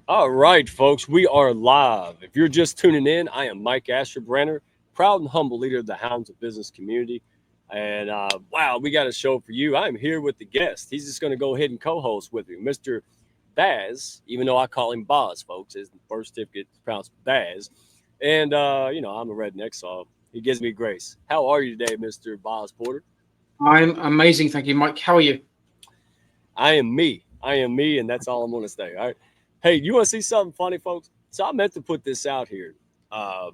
All right, folks, we are live. If you're just tuning in, I am Mike Asherbranner, proud and humble leader of the Hounds of Business community. And wow, we got a show for you. I'm here with the guest. He's just going to go ahead and co-host with me, Mr. Baz, even though I call him Boz, folks. His birth certificate is pronounced Baz. And, I'm a redneck, so he gives me grace. How are you today, Mr. Baz Porter? I'm amazing, thank you, Mike. How are you? I am me. I am me, and that's all I'm going to say. All right. Hey, you want to see something funny, folks? So I meant to put this out here. Uh,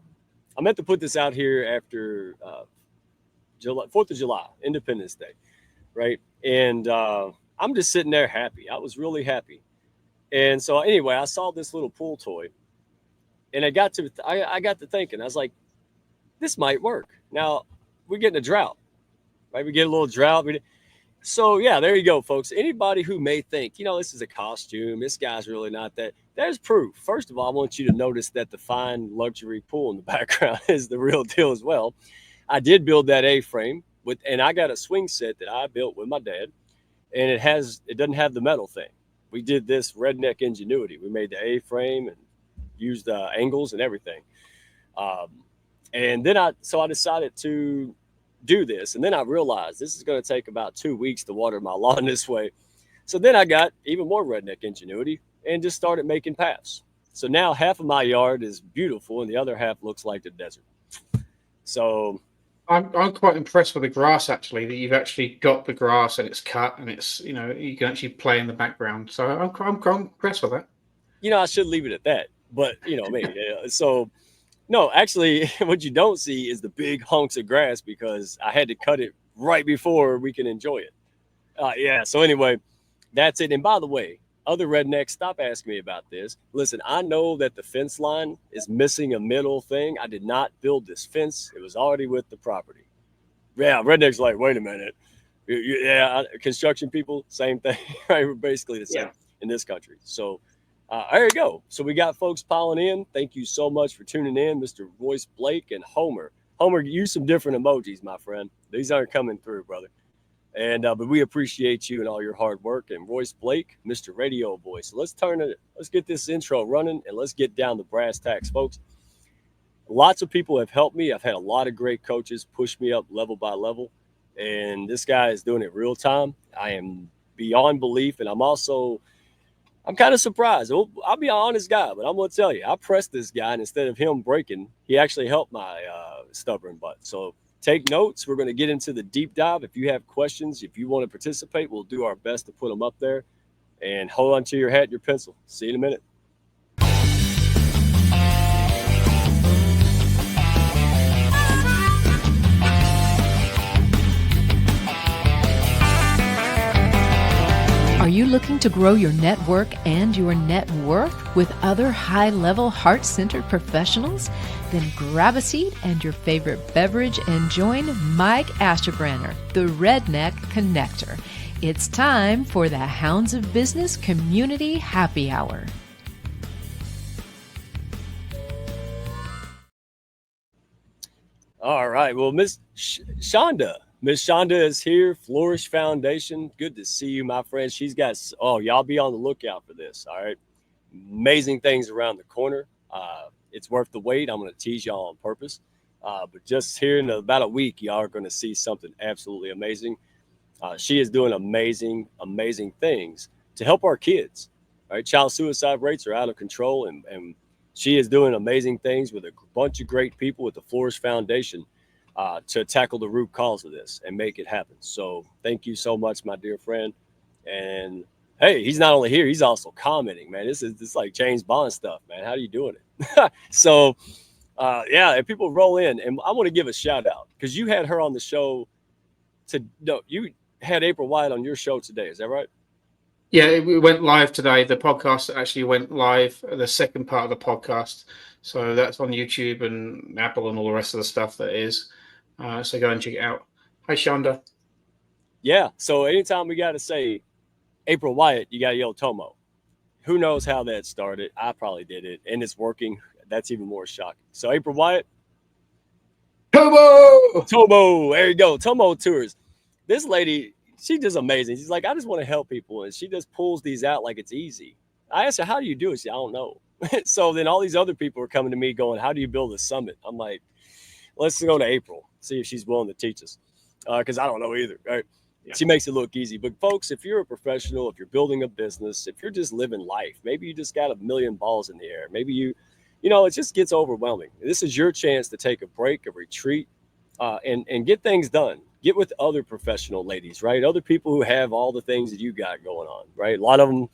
I meant to put this out here after July, 4th of July, Independence Day, right? And I'm just sitting there happy. I was really happy. And so anyway, I saw this little pool toy, and I got to thinking. I was like, this might work. Now we're getting a drought, right? We get a little drought. So yeah, there you go, folks. Anybody who may think, this is a costume, this guy's really not that. There's proof. First of all, I want you to notice that the fine luxury pool in the background is the real deal as well. I did build that A-frame and I got a swing set that I built with my dad, and it doesn't have the metal thing. We did this redneck ingenuity. We made the A-frame and used angles and everything. Um, and then I decided to do this. And then I realized this is going to take about 2 weeks to water my lawn this way. So then I got even more redneck ingenuity and just started making paths. So now half of my yard is beautiful and the other half looks like the desert. So I'm quite impressed with the grass, actually, that you've actually got the grass and it's cut and it's, you can actually play in the background. So I'm impressed with that. I should leave it at that. But you know me. So no, actually, what you don't see is the big hunks of grass because I had to cut it right before we can enjoy it. Yeah. So anyway, that's it. And by the way, other rednecks, stop asking me about this. Listen, I know that the fence line is missing a middle thing. I did not build this fence. It was already with the property. Yeah, rednecks like, wait a minute. Yeah, construction people, same thing. Right, we're basically the same Yeah. in this country. So there you go. So we got folks piling in. Thank you so much for tuning in, Mr. Royce Blake and Homer. Homer, use some different emojis, my friend. These aren't coming through, brother. And but we appreciate you and all your hard work. And Royce Blake, Mr. Radio Boy. So let's get this intro running and let's get down to brass tacks, folks. Lots of people have helped me. I've had a lot of great coaches push me up level by level, and this guy is doing it real time. I am beyond belief, and I'm kind of surprised. I'll be an honest guy, but I'm going to tell you, I pressed this guy, and instead of him breaking, he actually helped my stubborn butt. So take notes. We're going to get into the deep dive. If you have questions, if you want to participate, we'll do our best to put them up there. And hold on to your hat and your pencil. See you in a minute. Are you looking to grow your network and your net worth with other high-level, heart-centered professionals? Then grab a seat and your favorite beverage and join Mike Asherbranner, the Redneck Connector. It's time for the Hounds of Business Community Happy Hour. All right. Well, Shonda. Miss Shonda is here, Flourish Foundation. Good to see you, my friend. Y'all be on the lookout for this. All right. Amazing things around the corner. It's worth the wait. I'm going to tease y'all on purpose. But just here in about a week, y'all are going to see something absolutely amazing. She is doing amazing, amazing things to help our kids. All right. Child suicide rates are out of control, and she is doing amazing things with a bunch of great people with the Flourish Foundation to tackle the root cause of this and make it happen. So thank you so much, my dear friend. And hey, he's not only here, he's also commenting, man. This like James Bond stuff, man. How are you doing it? So yeah, if people roll in, and I want to give a shout out because you had her on the show you had April Wyatt on your show today. Is that right? Yeah, it went live today. The podcast actually went live, the second part of the podcast. So that's on YouTube and Apple and all the rest of the stuff that is. So go and check it out. Hi, Shonda. Yeah. So anytime we got to say April Wyatt, you got to yell Tomo. Who knows how that started? I probably did it, and it's working. That's even more shocking. So April Wyatt, Tomo! Tomo, there you go. Tomo Tours. This lady, she's just amazing. She's like, I just want to help people, and she just pulls these out like it's easy. I asked her, how do you do it? She said, I don't know. So then all these other people are coming to me going, how do you build a summit? I'm like, let's go to April, see if she's willing to teach us. Because I don't know either, right? Yeah. She makes it look easy. But folks, if you're a professional, if you're building a business, if you're just living life, maybe you just got a million balls in the air. Maybe you know, it just gets overwhelming. This is your chance to take a break, a retreat, and get things done. Get with other professional ladies, right? Other people who have all the things that you got going on, right? A lot of them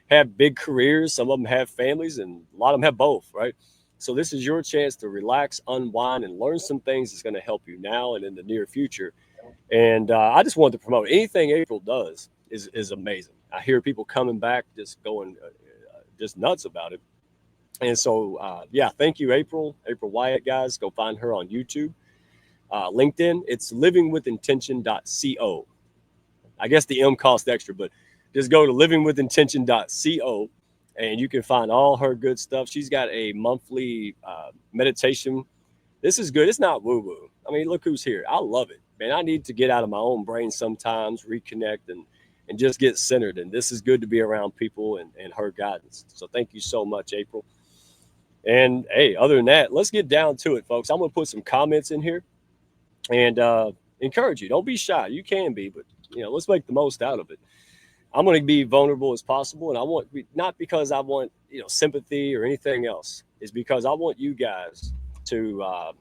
have big careers. Some of them have families, and a lot of them have both, right? So this is your chance to relax, unwind, and learn some things that's going to help you now and in the near future. And I just wanted to promote anything April does is amazing. I hear people coming back just going just nuts about it. And so, yeah, thank you, April Wyatt, guys. Go find her on YouTube. LinkedIn, it's livingwithintention.co. I guess the M cost extra, but just go to livingwithintention.co and you can find all her good stuff. She's got a monthly meditation. This is good. It's not woo-woo. I mean, look who's here. I love it, man. I need to get out of my own brain sometimes, reconnect, and just get centered. And this is good to be around people and her guidance. So thank you so much, April. And hey, other than that, let's get down to it, folks. I'm going to put some comments in here and encourage you. Don't be shy. You can be, but you know, let's make the most out of it. I'm going to be vulnerable as possible, and I want, not because I want, you know, sympathy or anything else. It's because I want you guys to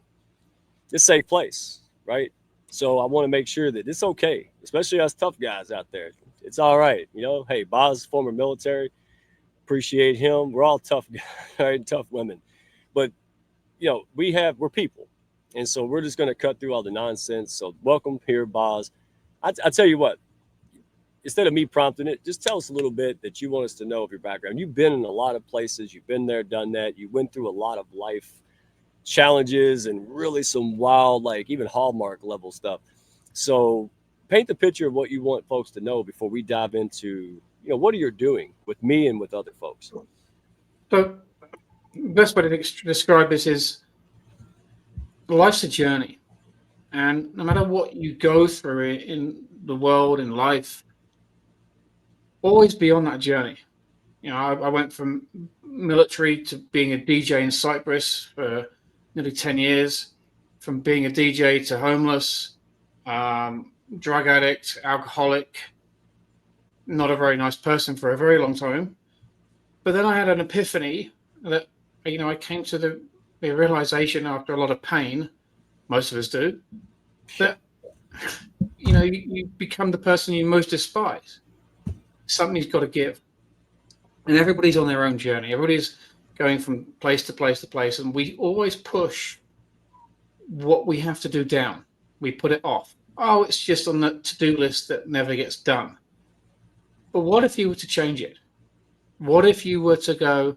it's a safe place, right? So I want to make sure that it's okay, especially us tough guys out there. It's all right, you know. Hey, Baz, former military, appreciate him. We're all tough guys, right? Tough women, but you know, we're people, and so we're just going to cut through all the nonsense. So welcome here, Baz. I tell you what, instead of me prompting it, just tell us a little bit that you want us to know of your background. You've been in a lot of places. You've been there, done that. You went through a lot of life challenges and really some wild, like even Hallmark level stuff. So paint the picture of what you want folks to know before we dive into, you know, what are you doing with me and with other folks? So the best way to describe this is life's a journey. And no matter what you go through in the world, in life, always be on that journey. You know, I went from military to being a DJ in Cyprus for nearly 10 years, from being a DJ to homeless, drug addict, alcoholic, not a very nice person for a very long time. But then I had an epiphany that, you know, I came to the realization after a lot of pain, most of us do, that, you know, you become the person you most despise. Something's got to give. And everybody's on their own journey. Everybody's going from place to place to place. And we always push what we have to do down. We put it off. Oh, it's just on the to-do list that never gets done. But what if you were to change it? What if you were to go,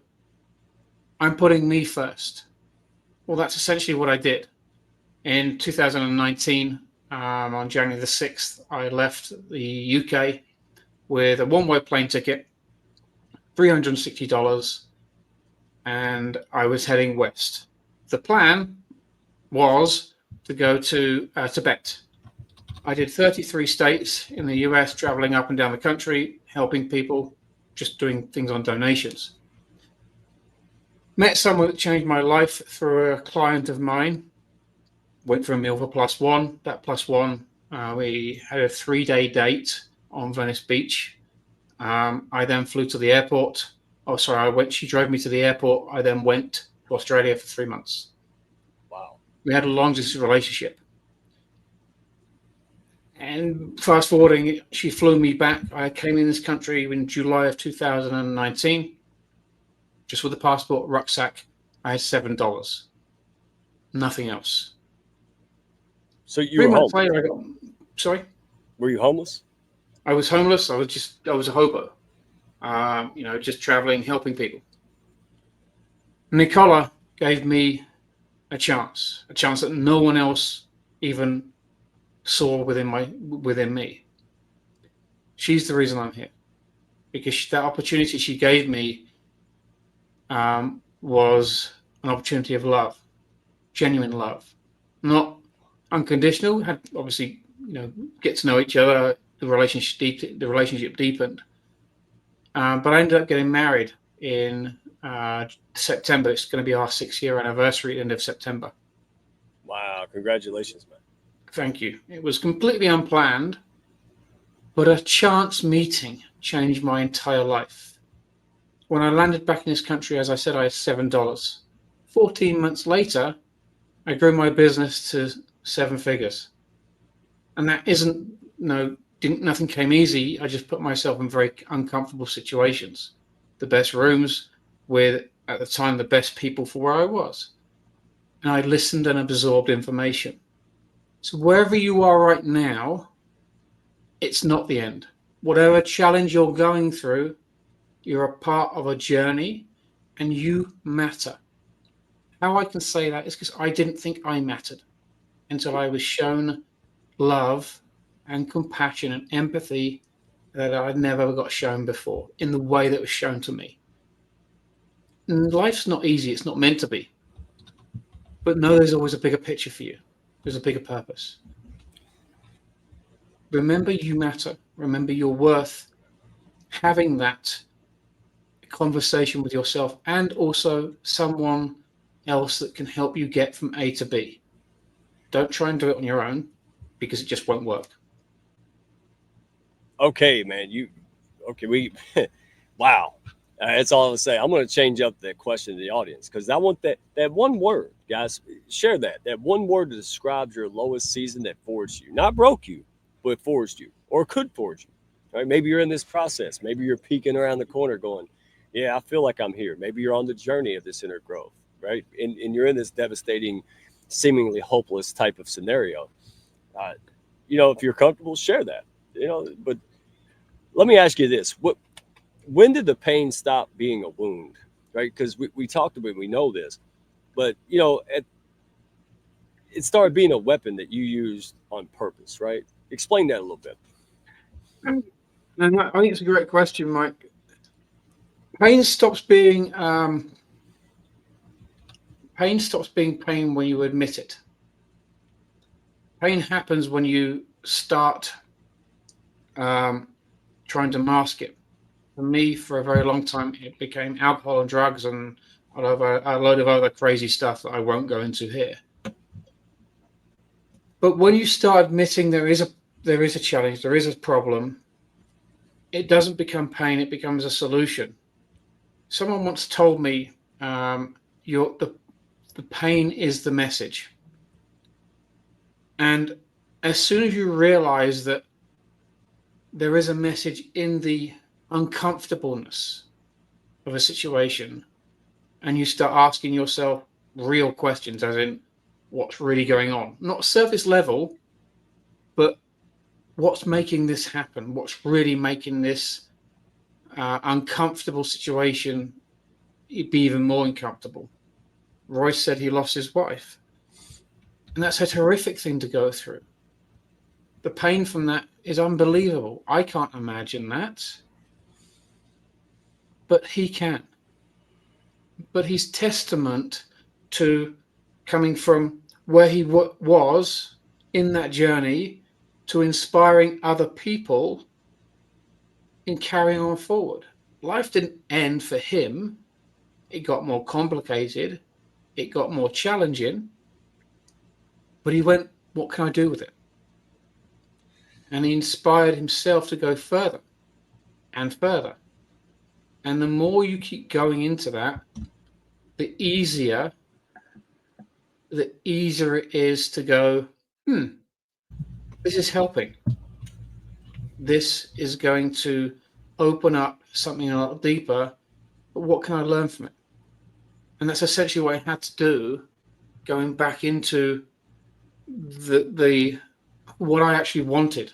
I'm putting me first? Well, that's essentially what I did. In 2019, on January the 6th, I left the UK with a one-way plane ticket, $360, and I was heading west. The plan was to go to Tibet. I did 33 states in the US, traveling up and down the country, helping people, just doing things on donations. Met someone that changed my life through a client of mine. Went for a meal for +1. That +1, we had a 3-day date on Venice Beach. I then flew to the airport. Oh, sorry, she drove me to the airport. I then went to Australia for 3 months. Wow. We had a long distance relationship. And fast forwarding, she flew me back. I came in this country in July of 2019, just with a passport, rucksack. I had $7. Nothing else. So you were homeless? Later, sorry? Were you homeless? I was homeless. I was a hobo, you know, just traveling, helping people. Nicola gave me a chance that no one else even saw within me. She's the reason I'm here, because that opportunity she gave me was an opportunity of love, genuine love, not unconditional. Had obviously, you know, get to know each other. The relationship deepened, but I ended up getting married in September. It's going to be our 6-year anniversary at the end of September. Wow. Congratulations, man. Thank you. It was completely unplanned, but a chance meeting changed my entire life. When I landed back in this country, as I said, I had $7. 14 months later, I grew my business to 7 figures. And that nothing came easy. I just put myself in very uncomfortable situations. The best rooms with, at the time, the best people for where I was. And I listened and absorbed information. So wherever you are right now, it's not the end. Whatever challenge you're going through, you're a part of a journey and you matter. How I can say that is because I didn't think I mattered until I was shown love and compassion and empathy that I'd never got shown before in the way that was shown to me. And life's not easy. It's not meant to be. But no, there's always a bigger picture for you. There's a bigger purpose. Remember you matter. Remember you're worth having that conversation with yourself and also someone else that can help you get from A to B. Don't try and do it on your own because it just won't work. Okay, man. Wow. That's all I'm gonna say. I'm gonna change up the question to the audience because I want that one word, guys. Share that one word that describes your lowest season that forged you, not broke you, but forged you, or could forge you. Right? Maybe you're in this process. Maybe you're peeking around the corner, going, "Yeah, I feel like I'm here." Maybe you're on the journey of this inner growth, right? And you're in this devastating, seemingly hopeless type of scenario. If you're comfortable, share that. But let me ask you this: when did the pain stop being a wound? Right? Because we talked about, we know this, but it started being a weapon that you used on purpose, right? Explain that a little bit. And I think it's a great question, Mike. Pain stops being pain when you admit it. Pain happens when you start trying to mask it. For me, for a very long time, it became alcohol and drugs and a load of other crazy stuff that I won't go into here. But when you start admitting there is a challenge, there is a problem, it doesn't become pain, it becomes a solution. Someone once told me, the pain is the message. And as soon as you realize that there is a message in the uncomfortableness of a situation, and you start asking yourself real questions, as in what's really going on, not surface level, but what's making this happen, what's really making this uncomfortable situation be even more uncomfortable. Royce said he lost his wife, and that's a terrific thing to go through. The pain from that is unbelievable. I can't imagine that. But he can. But he's testament to coming from where he was in that journey to inspiring other people in carrying on forward. Life didn't end for him. It got more complicated. It got more challenging. But he went, what can I do with it? And he inspired himself to go further and further. And the more you keep going into that, the easier it is to go, this is helping. This is going to open up something a lot deeper. But what can I learn from it? And that's essentially what I had to do, going back into the what I actually wanted.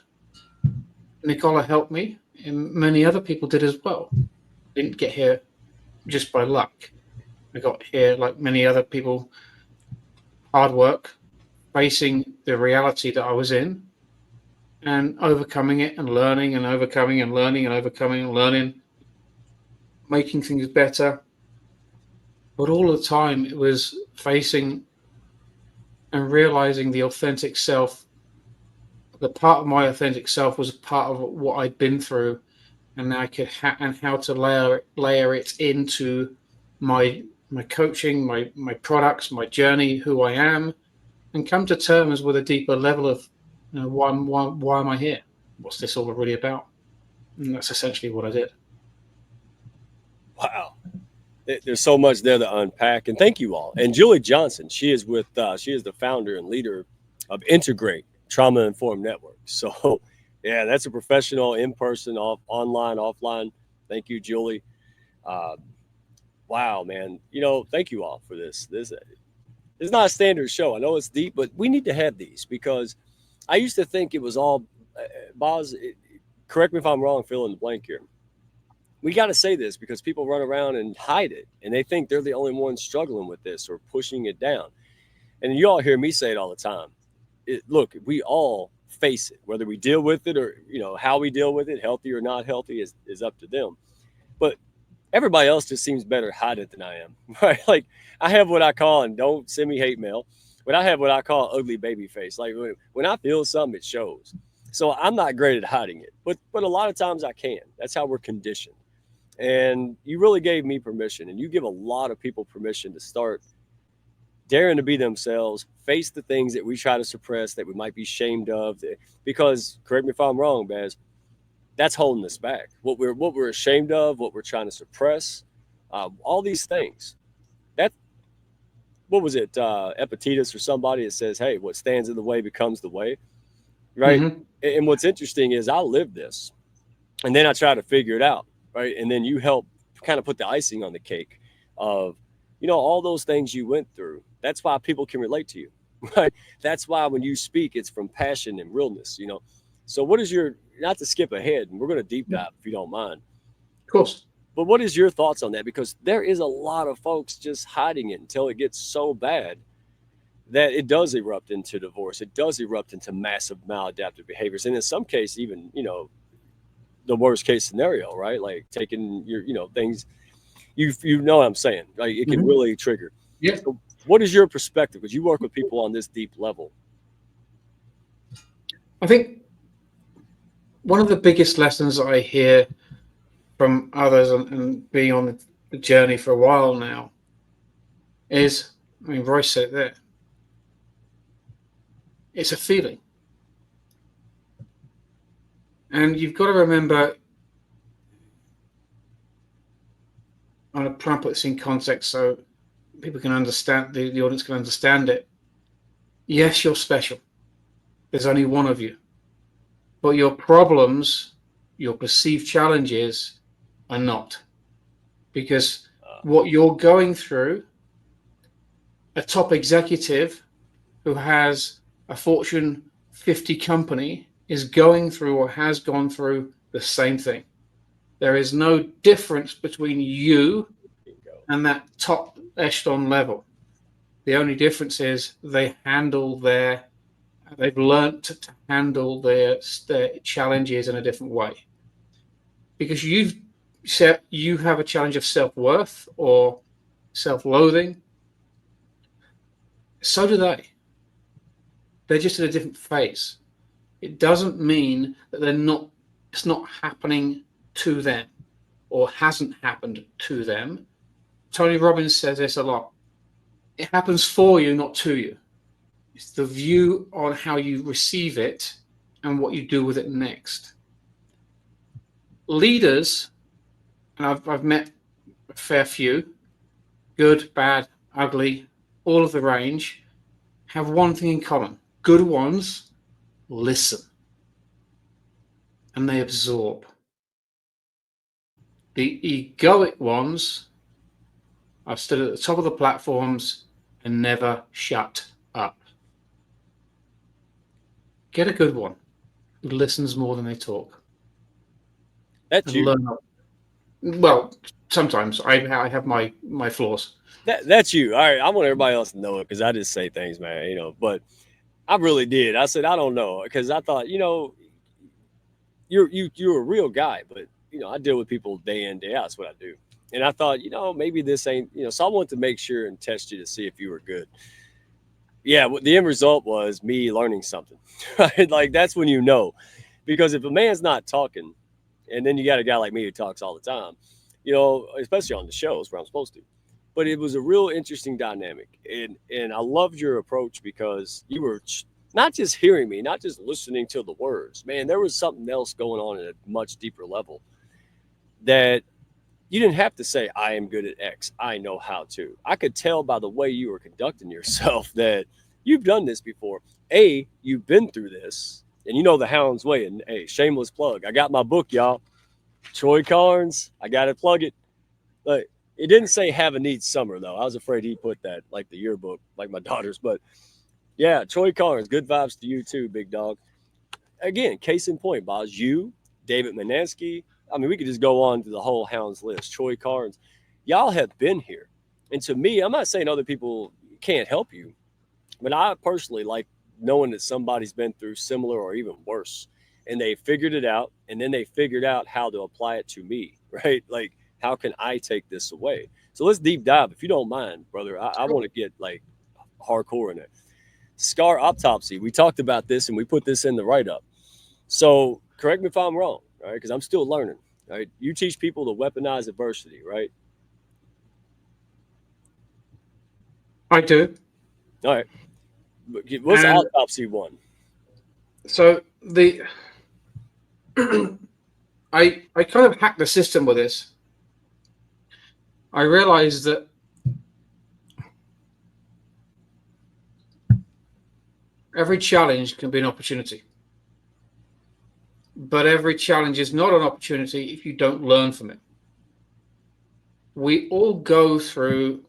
Nicola helped me, and many other people did as well. Didn't get here just by luck. I got here, like many other people, hard work, facing the reality that I was in, and overcoming it and learning and overcoming and learning and overcoming and learning, making things better. But all the time it was facing and realizing the authentic self. The part of my authentic self was a part of what I'd been through and I could and how to layer it into my coaching, my products, my journey, who I am, and come to terms with a deeper level of, you know, why am I here? What's this all really about? And that's essentially what I did. Wow. There's so much there to unpack, and thank you all. And Julie Johnson, she is the founder and leader of Integrate Trauma Informed Network. So, yeah, that's a professional, in person, online, offline. Thank you, Julie. Uh, wow, man. You know, thank you all for this. This is not a standard show. I know it's deep, but we need to have these because I used to think it was all. Baz, correct me if I'm wrong. Fill in the blank here. We got to say this because people run around and hide it, and they think they're the only ones struggling with this or pushing it down. And you all hear me say it all the time. Look, we all face it, whether we deal with it or, you know, how we deal with it, healthy or not healthy, is up to them. But everybody else just seems better hide it than I am, right? Like I have what I call, and don't send me hate mail, but I have what I call ugly baby face. Like when I feel something, it shows. So I'm not great at hiding it, but a lot of times I can. That's how we're conditioned. And you really gave me permission, and you give a lot of people permission to start daring to be themselves, face the things that we try to suppress, that we might be ashamed of. Because, correct me if I'm wrong, Baz, that's holding us back. What we're ashamed of, what we're trying to suppress, all these things. That, what was it, Epictetus or somebody that says, "Hey, what stands in the way becomes the way," right? Mm-hmm. And what's interesting is I live this, and then I try to figure it out. Right. And then you help kind of put the icing on the cake of, you know, all those things you went through. That's why people can relate to you. Right. That's why when you speak, it's from passion and realness, you know. So what is your, not to skip ahead, and we're going to deep dive if you don't mind. Of course. But what is your thoughts on that? Because there is a lot of folks just hiding it until it gets so bad that it does erupt into divorce. It does erupt into massive maladaptive behaviors. And in some cases, even, you know, the worst case scenario, right? Like taking your, you know, things, you know what I'm saying? Like it can really trigger. Yeah. So what is your perspective? Because you work with people on this deep level. I think one of the biggest lessons I hear from others and being on the journey for a while now is, I mean, Royce said it there, it's a feeling. And you've got to remember, I'm going to try and put this in context so people can understand, the audience can understand it. Yes, you're special. There's only one of you. But your problems, your perceived challenges are not. Because what you're going through, a top executive who has a Fortune 50 company is going through or has gone through the same thing. There is no difference between you and that top echelon level. The only difference is they've learned to handle their challenges in a different way. Because you've said you have a challenge of self-worth or self-loathing. So do they. They're just in a different phase. It doesn't mean that it's not happening to them or hasn't happened to them. Tony Robbins says this a lot. It happens for you, not to you. It's the view on how you receive it and what you do with it next. Leaders, and I've met a fair few, good, bad, ugly, all of the range, have one thing in common. Good ones listen. And they absorb. The egoic ones are stood at the top of the platforms and never shut up. Get a good one who listens more than they talk. That's you. Well, sometimes I have my flaws. That's you. All right. I want everybody else to know it because I just say things, man, you know, but I really did. I said, I don't know. Because I thought, you know, you're a real guy, but you know, I deal with people day in, day out. That's what I do. And I thought, you know, maybe this ain't, you know, so I wanted to make sure and test you to see if you were good. Yeah, the end result was me learning something, right? Like that's when you know, because if a man's not talking, And then you got a guy like me who talks all the time, you know, especially on the shows where I'm supposed to. But it was a real interesting dynamic. And I loved your approach because you were not just hearing me, not just listening to the words. Man, there was something else going on at a much deeper level that you didn't have to say, I am good at X. I know how to. I could tell by the way you were conducting yourself that you've done this before. A, you've been through this and you know the hound's way. And hey, shameless plug. I got my book, y'all. Troy Carnes. I got to plug it. Like, it didn't say have a neat summer, though. I was afraid he put that like the yearbook, like my daughter's. But yeah, Troy Carnes. Good vibes to you too, big dog. Again, case in point, Boz. You, David Manansky. I mean, we could just go on to the whole hounds list. Troy Carnes. Y'all have been here. And to me, I'm not saying other people can't help you, but I personally like knowing that somebody's been through similar or even worse. And they figured it out. And then they figured out how to apply it to me, right? Like, how can I take this away? So let's deep dive, if you don't mind, brother. I want to get like hardcore in it. Scar autopsy. We talked about this and we put this in the write-up. So correct me if I'm wrong, right? Because I'm still learning, right? You teach people to weaponize adversity, right? I do. All right. What's And autopsy one? so the I kind of hacked the system with this. I realized that every challenge can be an opportunity. But every challenge is not an opportunity if you don't learn from it. We all go through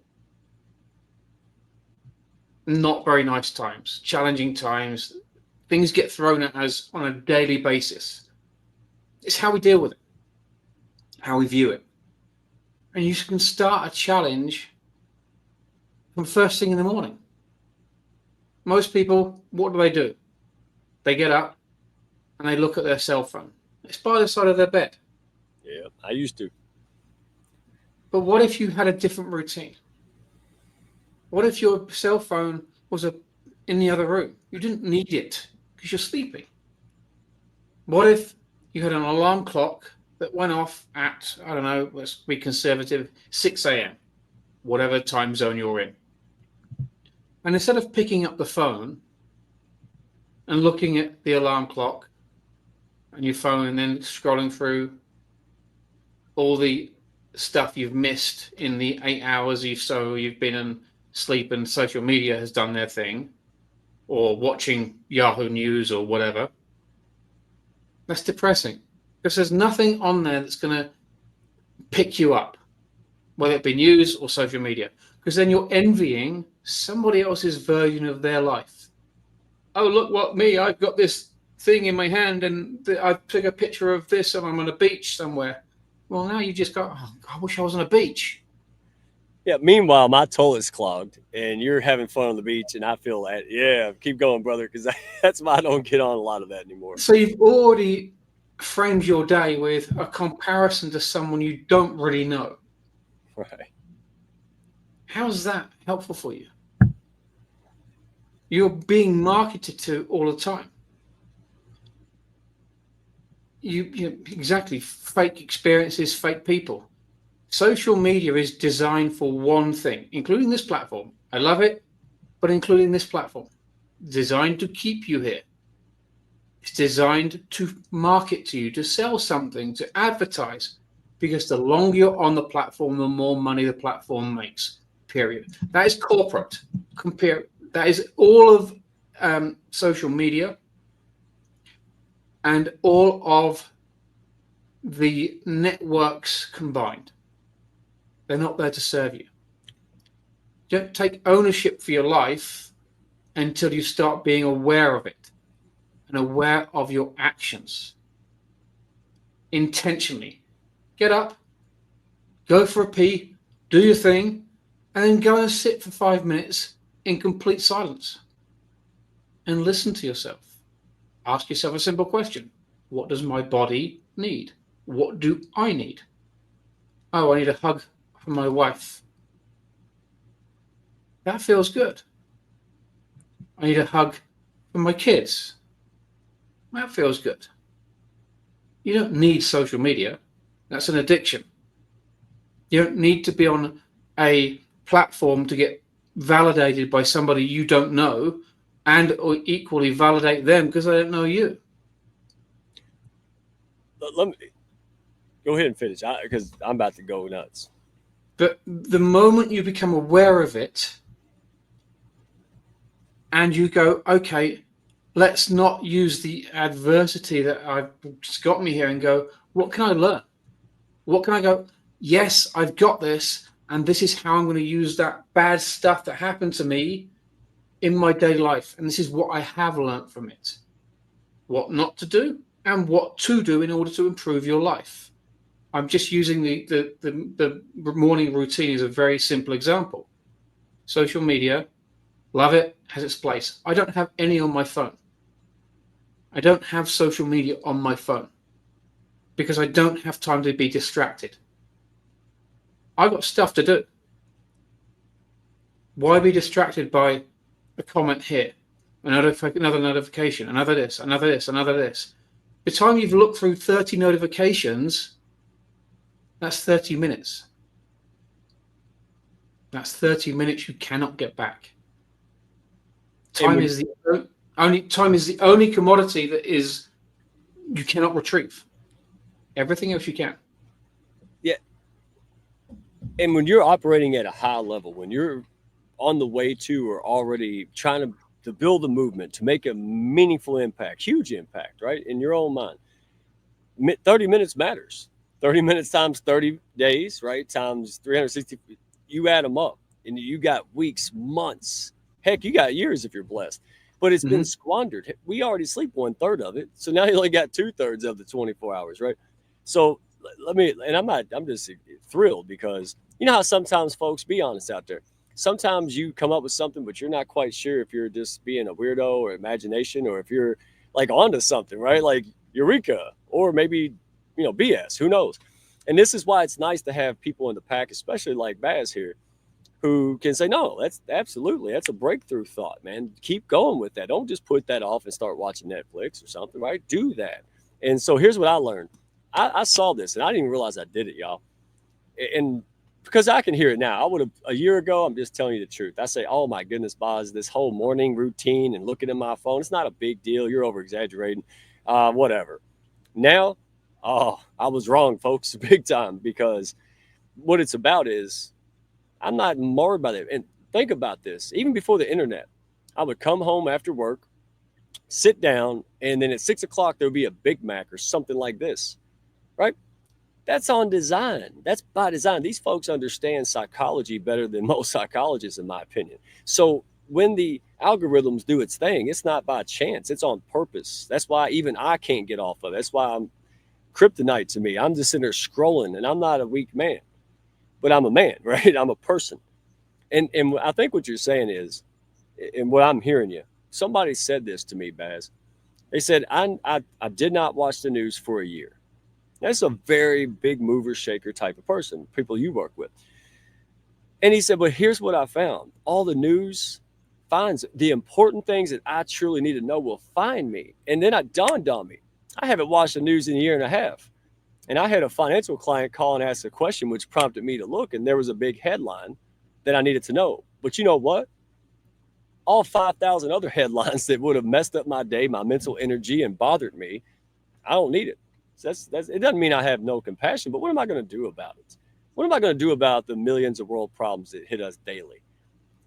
not very nice times, challenging times. Things get thrown at us on a daily basis. It's how we deal with it, how we view it. And you can start a challenge from first thing in the morning. Most people, what do? They get up and they look at their cell phone. It's by the side of their bed. Yeah, I used to. But what if you had a different routine? What if your cell phone was in the other room? You didn't need it because you're sleeping. What if you had an alarm clock that went off at, I don't know, let's be conservative, 6 a.m., whatever time zone you're in. And instead of picking up the phone and looking at the alarm clock and your phone and then scrolling through all the stuff you've missed in the 8 hours you've been in sleep and social media has done their thing, or watching Yahoo News or whatever, that's depressing because there's nothing on there that's going to pick you up, whether it be news or social media, because then you're envying somebody else's version of their life. Oh, look what me, I've got this thing in my hand and I took a picture of this and I'm on a beach somewhere. Well, now you just go, oh, I wish I was on a beach. Yeah. Meanwhile, my toilet's clogged and you're having fun on the beach, and I feel that. Yeah, keep going, brother, because that's why I don't get on a lot of that anymore. So you've already framed your day with a comparison to someone you don't really know. Right. How's that helpful for you? You're being marketed to all the time. You exactly, fake experiences, fake people. Social media is designed for one thing, including this platform. I love it, but including this platform. Designed to keep you here. It's designed to market to you, to sell something, to advertise, because the longer you're on the platform, the more money the platform makes, period. That is corporate. That is all of social media and all of the networks combined. They're not there to serve you. Don't take ownership for your life until you start being aware of it and aware of your actions. Intentionally. Get up, go for a pee, do your thing, and then go and sit for 5 minutes in complete silence and listen to yourself. Ask yourself a simple question. What does my body need? What do I need? Oh, I need a hug from my wife. That feels good. I need a hug from my kids. That feels good. You don't need social media. That's an addiction. You don't need to be on a platform to get validated by somebody you don't know, and or equally validate them because they don't know you. Let me go ahead and finish because I'm about to go nuts. But the moment you become aware of it and you go, okay, let's not use the adversity that I've just got me here and go, what can I learn? What can I go? Yes, I've got this, and this is how I'm going to use that bad stuff that happened to me in my daily life. And this is what I have learned from it. What not to do and what to do in order to improve your life. I'm just using the morning routine as a very simple example. Social media, love it, has its place. I don't have any on my phone. I don't have social media on my phone because I don't have time to be distracted. I've got stuff to do. Why be distracted by a comment here, another notification, another this, another this, another this? By the time you've looked through 30 notifications, that's 30 minutes. That's 30 minutes you cannot get back. Time is the only commodity that is you cannot retrieve. Everything else you can. Yeah. And when you're operating at a high level, when you're on the way to or already trying to build a movement, to make a meaningful impact, huge impact, right, in your own mind, 30 minutes matters. 30 minutes times 30 days, right, times 360, you add them up, and you got weeks, months, heck, you got years if you're blessed. But it's been squandered. We already sleep 1/3 of it, so now you only got 2/3 of the 24 hours, right? So I'm just thrilled because you know how sometimes folks, be honest out there, sometimes you come up with something, but you're not quite sure if you're just being a weirdo or imagination, or if you're like onto something, right? Like Eureka, or maybe, BS, who knows? And this is why it's nice to have people in the pack, especially like Baz here, who can say, no, that's a breakthrough thought, man. Keep going with that. Don't just put that off and start watching Netflix or something, right? Do that. And so here's what I learned. I saw this and I didn't even realize I did it, y'all. And because I can hear it now, I would have a year ago, I'm just telling you the truth. I say, oh my goodness, Baz, this whole morning routine and looking at my phone, it's not a big deal. You're over exaggerating, whatever. Now, I was wrong, folks, big time, because what it's about is I'm not worried about it. And think about this. Even before the internet, I would come home after work, sit down, and then at 6 o'clock, there would be a Big Mac or something like this, right? That's on design. That's by design. These folks understand psychology better than most psychologists, in my opinion. So when the algorithms do its thing, it's not by chance. It's on purpose. That's why even I can't get off of it. That's why I'm kryptonite to me. I'm just sitting there scrolling, and I'm not a weak man, but I'm a man, right? I'm a person. And I think what you're saying is, and what I'm hearing you, somebody said this to me, Baz. They said, I did not watch the news for a year. That's a very big mover shaker type of person, people you work with. And he said, but here's what I found. All the news finds the important things that I truly need to know will find me. And then it dawned on me, I haven't watched the news in a year and a half. And I had a financial client call and ask a question, which prompted me to look, and there was a big headline that I needed to know. But you know what? All 5,000 other headlines that would have messed up my day, my mental energy, and bothered me, I don't need it. So it doesn't mean I have no compassion, but what am I going to do about it? What am I going to do about the millions of world problems that hit us daily?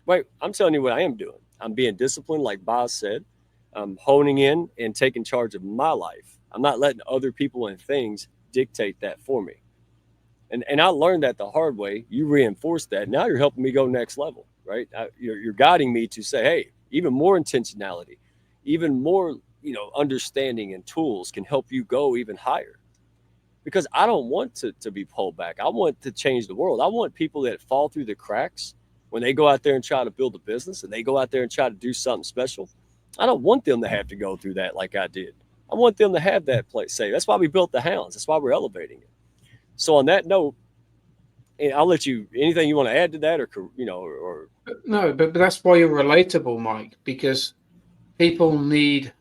Wait, I'm telling you what I am doing. I'm being disciplined, like Baz said. I'm honing in and taking charge of my life. I'm not letting other people and things dictate that for me. And I learned that the hard way. You reinforced that. Now you're helping me go next level, right? You're guiding me to say, hey, even more intentionality, even more understanding and tools can help you go even higher. Because I don't want to be pulled back. I want to change the world. I want people that fall through the cracks when they go out there and try to build a business and they go out there and try to do something special. I don't want them to have to go through that like I did. I want them to have that place safe. That's why we built the Hounds. That's why we're elevating it. So on that note, and I'll let you, anything you want to add to that or. No, but that's why you're relatable, Mike, because people need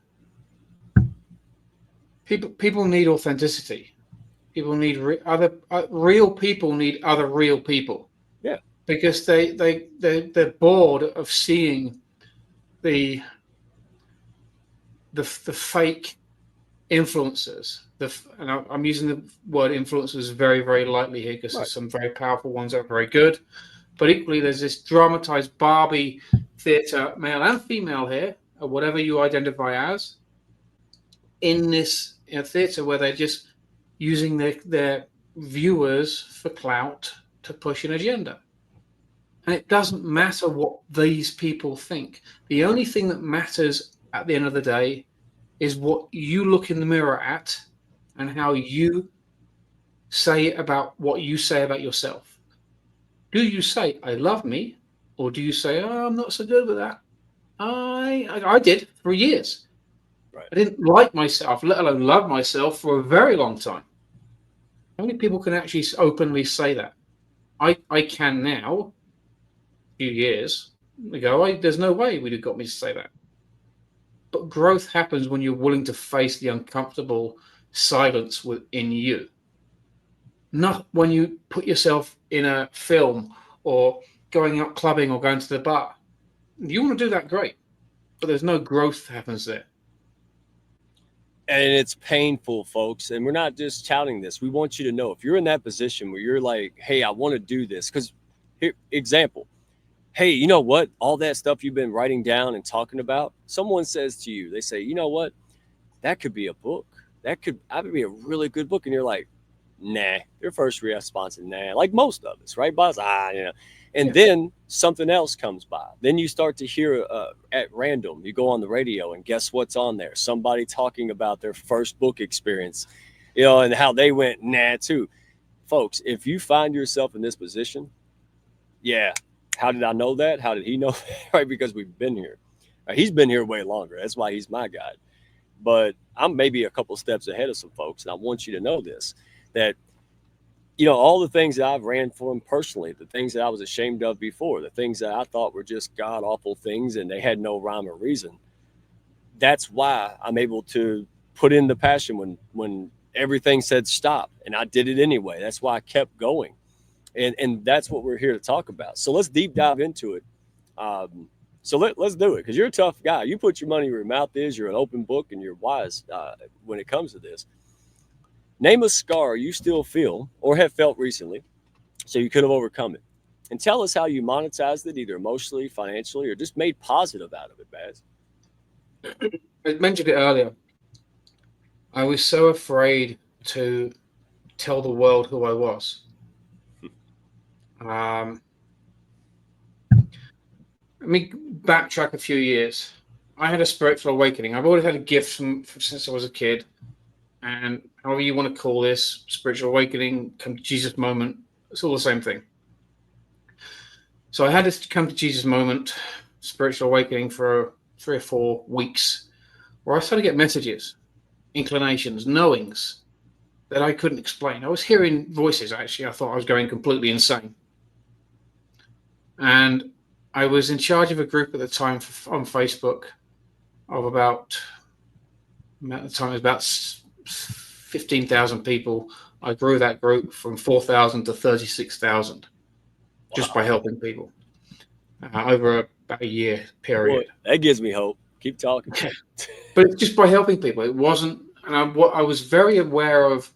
People need authenticity. People need real people need other real people. Yeah. Because they're bored of seeing the fake influencers. And I'm using the word influencers very, very lightly here because there's some very powerful ones that are very good. But equally, there's this dramatized Barbie theater, male and female here, or whatever you identify as, in this theater where they're just using their viewers for clout to push an agenda. And it doesn't matter what these people think. The only thing that matters at the end of the day is what you look in the mirror at and how you say about what you say about yourself. Do you say, I love me? Or do you say, oh, I'm not so good with that? I did for years. Right. I didn't like myself, let alone love myself, for a very long time. How many people can actually openly say that? I can now. A few years ago, there's no way would have got me to say that. But growth happens when you're willing to face the uncomfortable silence within you. Not when you put yourself in a film or going out clubbing or going to the bar. You want to do that, great. But there's no growth that happens there. And it's painful, folks. And we're not just touting this. We want you to know if you're in that position where you're like, hey, I want to do this. Because, here, example, hey, you know what? All that stuff you've been writing down and talking about, someone says to you, they say, you know what? That could be a book. That could be a really good book. And you're like, nah. Your first response is nah, like most of us, right, Baz? And then something else comes by. Then you start to hear at random. You go on the radio and guess what's on there? Somebody talking about their first book experience, and how they went nah too. Folks, if you find yourself in this position, yeah, how did I know that? How did he know that? Right? Because we've been here. He's been here way longer. That's why he's my guide. But I'm maybe a couple steps ahead of some folks. And I want you to know this, that, all the things that I've ran for him personally, the things that I was ashamed of before, the things that I thought were just god awful things and they had no rhyme or reason. That's why I'm able to put in the passion when everything said stop, and I did it anyway. That's why I kept going. And that's what we're here to talk about. So let's deep dive into it. So let's do it, because you're a tough guy. You put your money where your mouth is. You're an open book, and you're wise when it comes to this. Name a scar you still feel or have felt recently so you could have overcome it. And tell us how you monetized it, either emotionally, financially, or just made positive out of it, Baz. I mentioned it earlier. I was so afraid to tell the world who I was. Let me backtrack a few years. I had a spiritual awakening. I've always had a gift since I was a kid. And however you want to call this, spiritual awakening, come to Jesus moment, it's all the same thing. So I had this come to Jesus moment, spiritual awakening, for 3 or 4 weeks, where I started to get messages, inclinations, knowings that I couldn't explain. I was hearing voices, actually. I thought I was going completely insane. And I was in charge of a group at the time on Facebook of about 15,000 people. I grew that group from 4,000 to 36,000 just by helping people over about a year period. Boy, that gives me hope. Keep talking. But just by helping people. It wasn't, and I was very aware of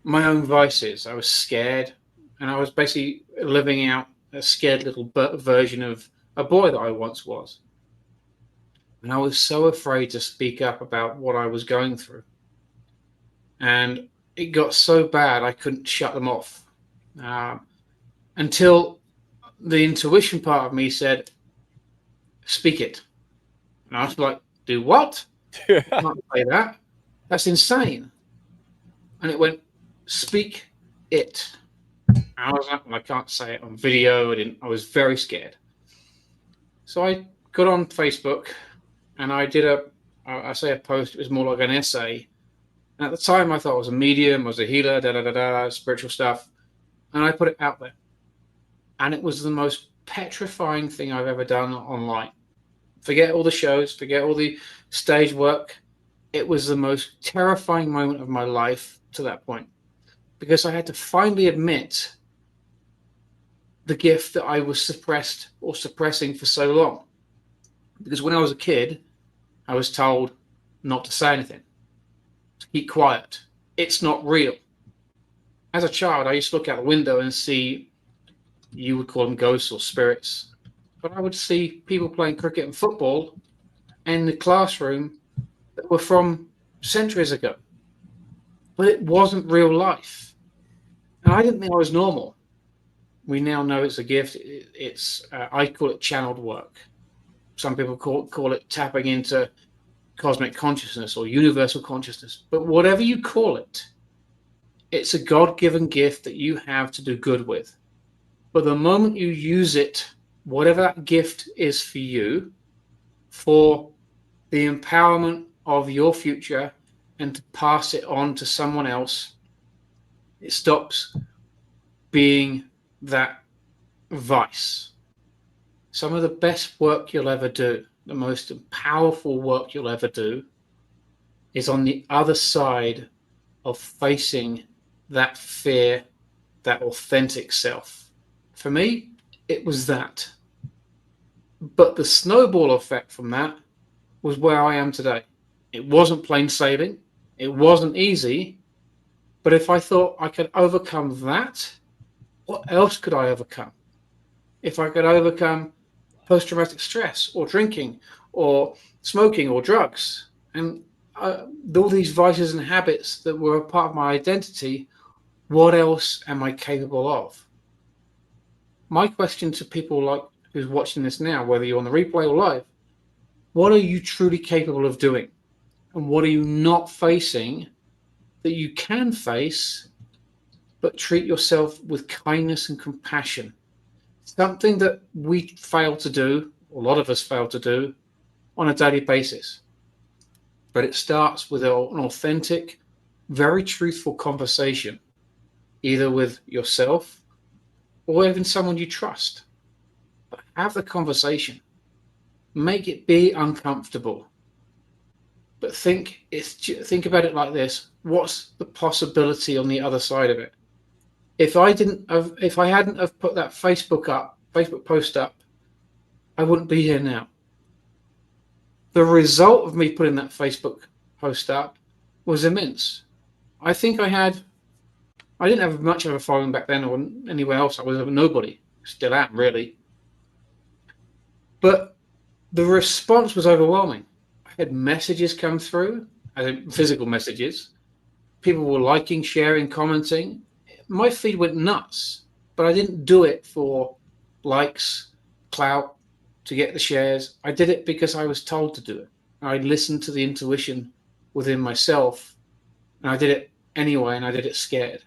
my own vices. I was scared, and I was basically living out a scared little version of a boy that I once was. And I was so afraid to speak up about what I was going through. And it got so bad I couldn't shut them off. Until the intuition part of me said, speak it. And I was like, do what? I can't say that. That's insane. And it went, speak it. And I was like, well, I can't say it on video. I was very scared. So I got on Facebook and I did a post. It was more like an essay. And at the time I thought I was a medium, I was a healer, spiritual stuff. And I put it out there. And it was the most petrifying thing I've ever done online. Forget all the shows, forget all the stage work. it was the most terrifying moment of my life to that point, because I had to finally admit the gift that I was suppressed or suppressing for so long. Because when I was a kid, I was told not to say anything, to keep quiet. It's not real. As a child, I used to look out the window and see, you would call them ghosts or spirits, but I would see people playing cricket and football in the classroom that were from centuries ago. But it wasn't real life. And I didn't think I was normal. We now know it's a gift. It's I call it channeled work. Some people call it tapping into cosmic consciousness or universal consciousness. But whatever you call it, it's a God-given gift that you have to do good with. But the moment you use it, whatever that gift is for you, for the empowerment of your future and to pass it on to someone else, it stops being that vice. Some of the best work you'll ever do, the most powerful work you'll ever do, is on the other side of facing that fear, that authentic self. For me, it was that. But the snowball effect from that was where I am today. It wasn't plain sailing. It wasn't easy. But if I thought I could overcome that, what else could I overcome? If I could overcome post-traumatic stress or drinking or smoking or drugs and all these vices and habits that were a part of my identity, what else am I capable of? My question to people like who's watching this now, whether you're on the replay or live, what are you truly capable of doing? And what are you not facing that you can face, but treat yourself with kindness and compassion? Something that we fail to do, a lot of us fail to do, on a daily basis. But it starts with an authentic, very truthful conversation, either with yourself or even someone you trust. But have the conversation. Make it be uncomfortable. But think about it like this. What's the possibility on the other side of it? If I hadn't have put that Facebook post up, I wouldn't be here now. The result of me putting that Facebook post up was immense. I think I didn't have much of a following back then or anywhere else. I was a nobody. Still am, really. But the response was overwhelming. I had messages come through, physical messages. People were liking, sharing, commenting. My feed went nuts, but I didn't do it for likes, clout, to get the shares. I did it because I was told to do it. I listened to the intuition within myself, and I did it anyway, and I did it scared.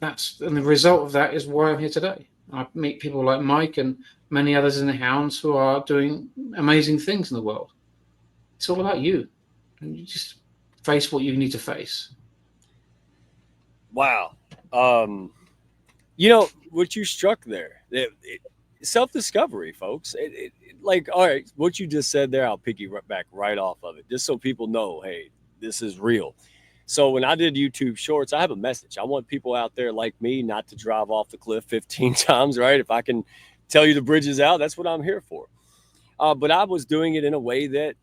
And the result of that is why I'm here today. I meet people like Mike and many others in the Hounds who are doing amazing things in the world. It's all about you. And you just face what you need to face. Wow. What you struck there, self-discovery, folks. All right, what you just said there, I'll piggyback right off of it, just so people know, hey, this is real. So when I did YouTube Shorts, I have a message. I want people out there like me not to drive off the cliff 15 times, right? If I can tell you the bridge is out, that's what I'm here for. But I was doing it in a way that,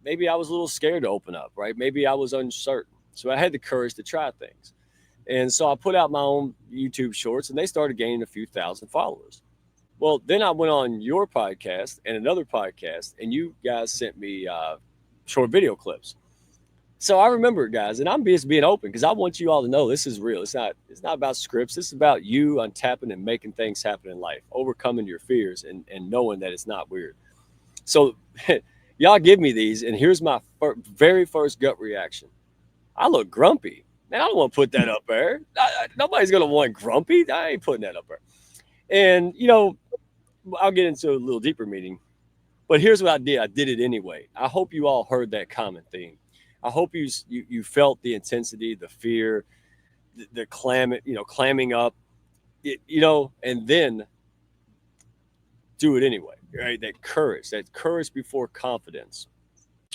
maybe I was a little scared to open up, right? Maybe I was uncertain. So I had the courage to try things. And so I put out my own YouTube Shorts, and they started gaining a few thousand followers. Well, then I went on your podcast and another podcast, and you guys sent me short video clips. So I remember, guys, and I'm just being open because I want you all to know this is real. It's not about scripts. This is about you untapping and making things happen in life, overcoming your fears and knowing that it's not weird. So y'all give me these, and here's my very first gut reaction. I look grumpy. Man, I don't want to put that up there. Nobody's going to want grumpy. I ain't putting that up there. And, I'll get into a little deeper meaning. But here's what I did. I did it anyway. I hope you all heard that common theme. I hope you felt the intensity, the fear, the clamming up, and then do it anyway, right? That courage before confidence.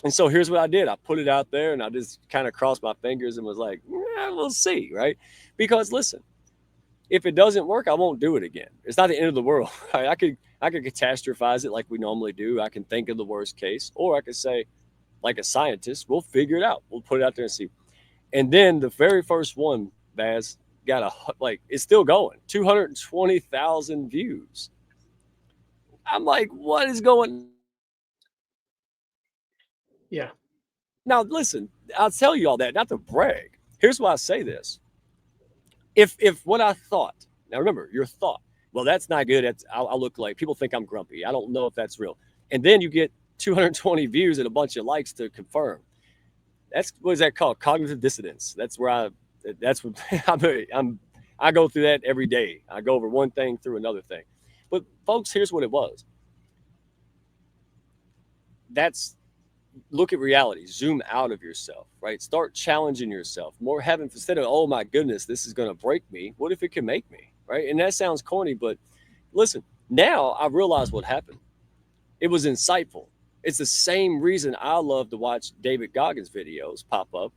And so here's what I did. I put it out there and I just kind of crossed my fingers and was like, we'll see, right? Because listen, if it doesn't work, I won't do it again. It's not the end of the world. Right? I could catastrophize it like we normally do. I can think of the worst case, or I could say, like a scientist, we'll figure it out. We'll put it out there and see. And then the very first one, Baz, got it's still going, 220,000 views. I'm like, what is going? Yeah. Now, listen, I'll tell you all that, not to brag. Here's why I say this. If what I thought, now remember, your thought, well, that's not good. I'll look like, people think I'm grumpy. I don't know if that's real. And then you get 220 views and a bunch of likes to confirm. That's, what is that called? Cognitive dissonance. That's where that's what I go through that every day. I go over one thing through another thing. But folks, here's what it was. Look at reality, zoom out of yourself, right? Start challenging yourself more. Instead of, oh my goodness, this is going to break me. What if it can make me, right? And that sounds corny, but listen, now I realize what happened. It was insightful. It's the same reason I love to watch David Goggins videos pop up,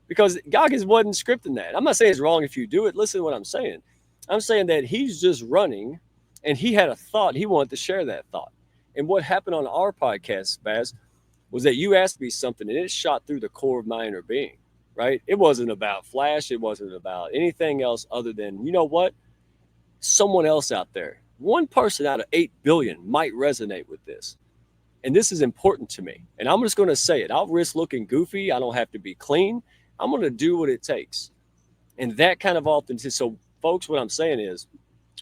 because Goggins wasn't scripting that. I'm not saying it's wrong if you do it. Listen to what I'm saying. I'm saying that he's just running and he had a thought. He wanted to share that thought. And what happened on our podcast, Baz, was that you asked me something and it shot through the core of my inner being, right? It wasn't about flash. It wasn't about anything else other than, you know what? Someone else out there, one person out of 8 billion might resonate with this. And this is important to me. And I'm just going to say it. I'll risk looking goofy. I don't have to be clean. I'm going to do what it takes. And that kind of authenticity. So folks, what I'm saying is,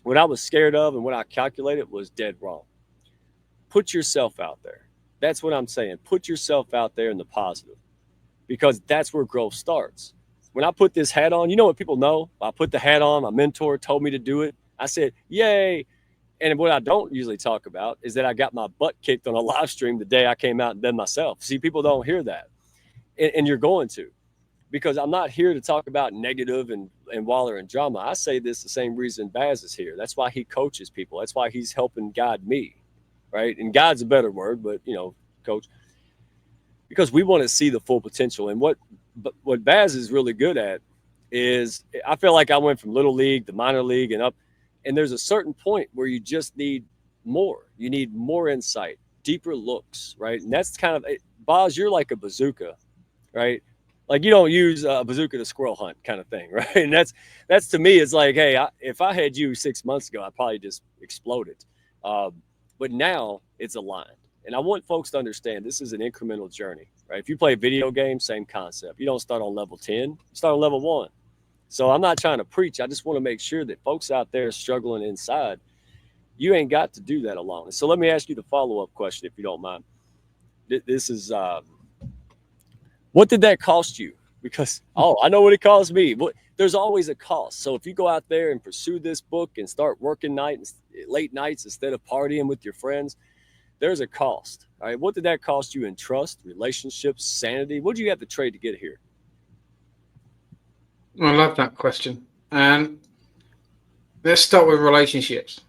what I was scared of and what I calculated was dead wrong. Put yourself out there. That's what I'm saying. Put yourself out there in the positive, because that's where growth starts. When I put this hat on, you know what people know? I put the hat on, my mentor told me to do it. I said, yay. And what I don't usually talk about is that I got my butt kicked on a live stream the day I came out and did myself. See, people don't hear that. And you're going to, because I'm not here to talk about negative and waller and drama. I say this the same reason Baz is here. That's why he coaches people. That's why he's helping guide me. Right. And God's a better word, but coach, because we want to see the full potential. And what Baz is really good at is, I feel like I went from little league to minor league and up, and there's a certain point where you just need more. You need more insight, deeper looks. Right. And that's kind of, Baz, you're like a bazooka, right? Like you don't use a bazooka to squirrel hunt kind of thing. Right. And that's to me, it's like, hey, if I had you 6 months ago, I'd probably just explode it. But now it's aligned. And I want folks to understand this is an incremental journey, right? If you play video games, same concept. You don't start on level 10, you start on level 1. So I'm not trying to preach. I just want to make sure that folks out there struggling inside, you ain't got to do that alone. And so let me ask you the follow-up question, if you don't mind. This is, what did that cost you? Because, I know what it cost me. There's always a cost. So if you go out there and pursue this book and start working late nights instead of partying with your friends, there's a cost. All right. What did that cost you in trust, relationships, sanity? What do you have to trade to get here? I love that question. And let's start with relationships.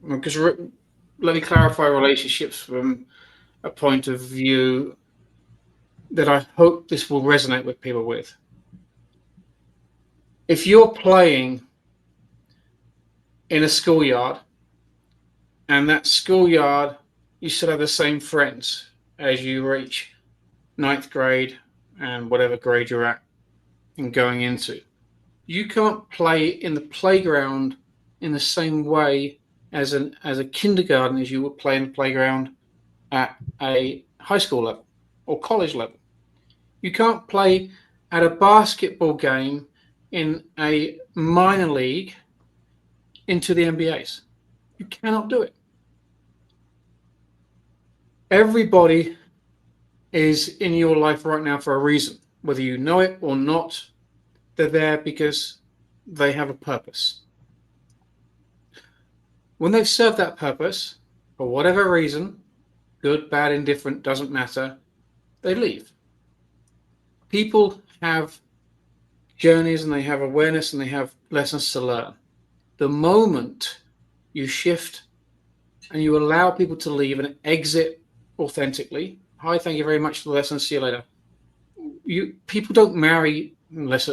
Because let me clarify relationships from a point of view that I hope this will resonate with people with. If you're playing in a schoolyard, and that schoolyard, you still have the same friends as you reach 9th grade and whatever grade you're at and going into. You can't play in the playground in the same way as a kindergarten as you would play in the playground at a high school level or college level. You can't play at a basketball game in a minor league into the NBAs. You cannot do it. Everybody is in your life right now for a reason. Whether you know it or not, they're there because they have a purpose. When they've served that purpose, for whatever reason, good, bad, indifferent, doesn't matter, they leave. People have journeys and they have awareness and they have lessons to learn. The moment you shift and you allow people to leave and exit authentically, Hi, thank you very much for the lesson. See you later. People don't marry unless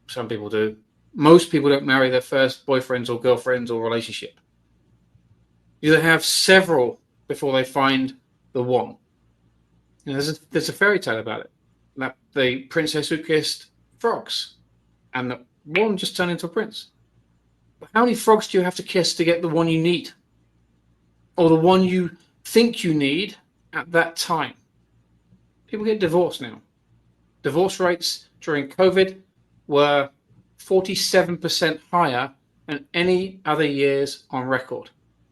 some people do. Most people don't marry their first boyfriends or girlfriends or relationship. You either have several before they find the one. And there's a fairy tale about it. That the princess who kissed frogs, and the one just turned into a prince. But how many frogs do you have to kiss to get the one you need, or the one you think you need at that time? People get divorced now. Divorce rates during COVID were 47% higher than any other years on record.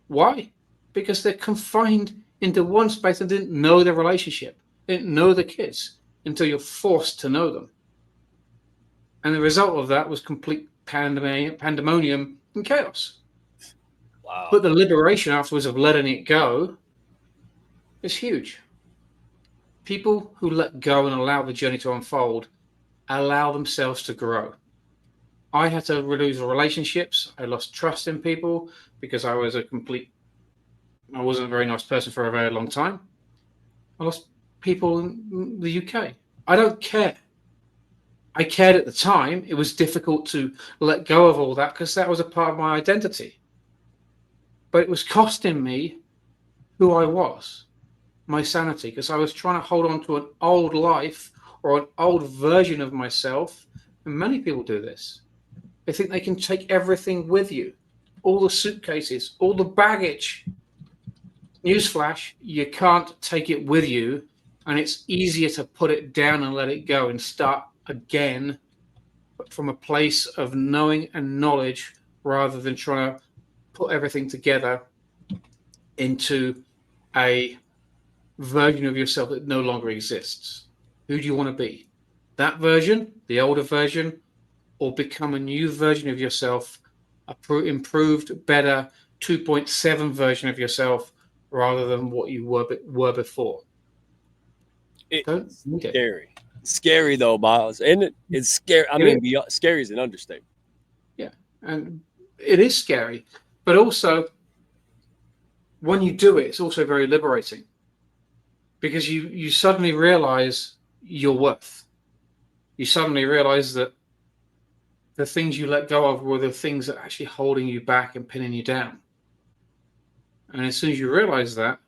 Why? Because they're confined into one space and didn't know the relationship, didn't know the kids until you're forced to know them. And the result of that was complete pandemonium and chaos. Wow. But the liberation afterwards of letting it go is huge. People who let go and allow the journey to unfold allow themselves to grow. I had to lose relationships. I lost trust in people because I wasn't a very nice person for a very long time. I lost people in the UK. I don't care. I cared at the time. It was difficult to let go of all that because that was a part of my identity. But it was costing me who I was, my sanity, because I was trying to hold on to an old life or an old version of myself. And many people do this. They think they can take everything with you, all the suitcases, all the baggage. Newsflash, you can't take it with you, and it's easier to put it down and let it go and start again, but from a place of knowing and knowledge rather than trying to put everything together into a version of yourself that no longer exists. Who do you want to be? That version, the older version, or become a new version of yourself, improved, better 2.7 version of yourself rather than what you were before? It's scary. Scary though, Miles. Isn't it? It's scary. I mean, scary is an understatement. Yeah, and it is scary, but also when you do it, it's also very liberating because you suddenly realize your worth. You suddenly realize that the things you let go of were the things that are actually holding you back and pinning you down. And as soon as you realize that,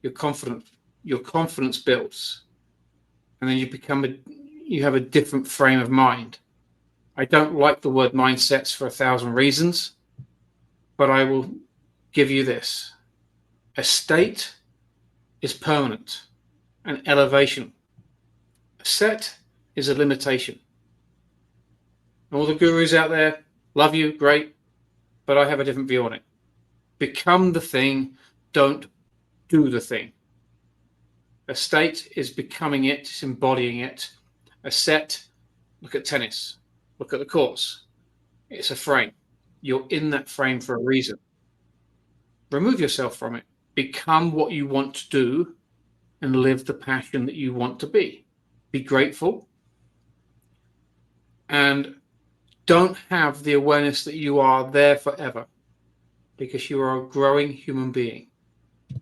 your confidence builds, and then you have a different frame of mind. I don't like the word mindsets for 1,000 reasons, but I will give you this. A state is permanent, an elevation. A set is a limitation. All the gurus out there, love you, great, but I have a different view on it. Become the thing, don't do the thing. A state is becoming it, it's embodying it. A set, look at tennis, look at the courts. It's a frame. You're in that frame for a reason. Remove yourself from it. Become what you want to do and live the passion that you want to be. Be grateful and don't have the awareness that you are there forever because you are a growing human being.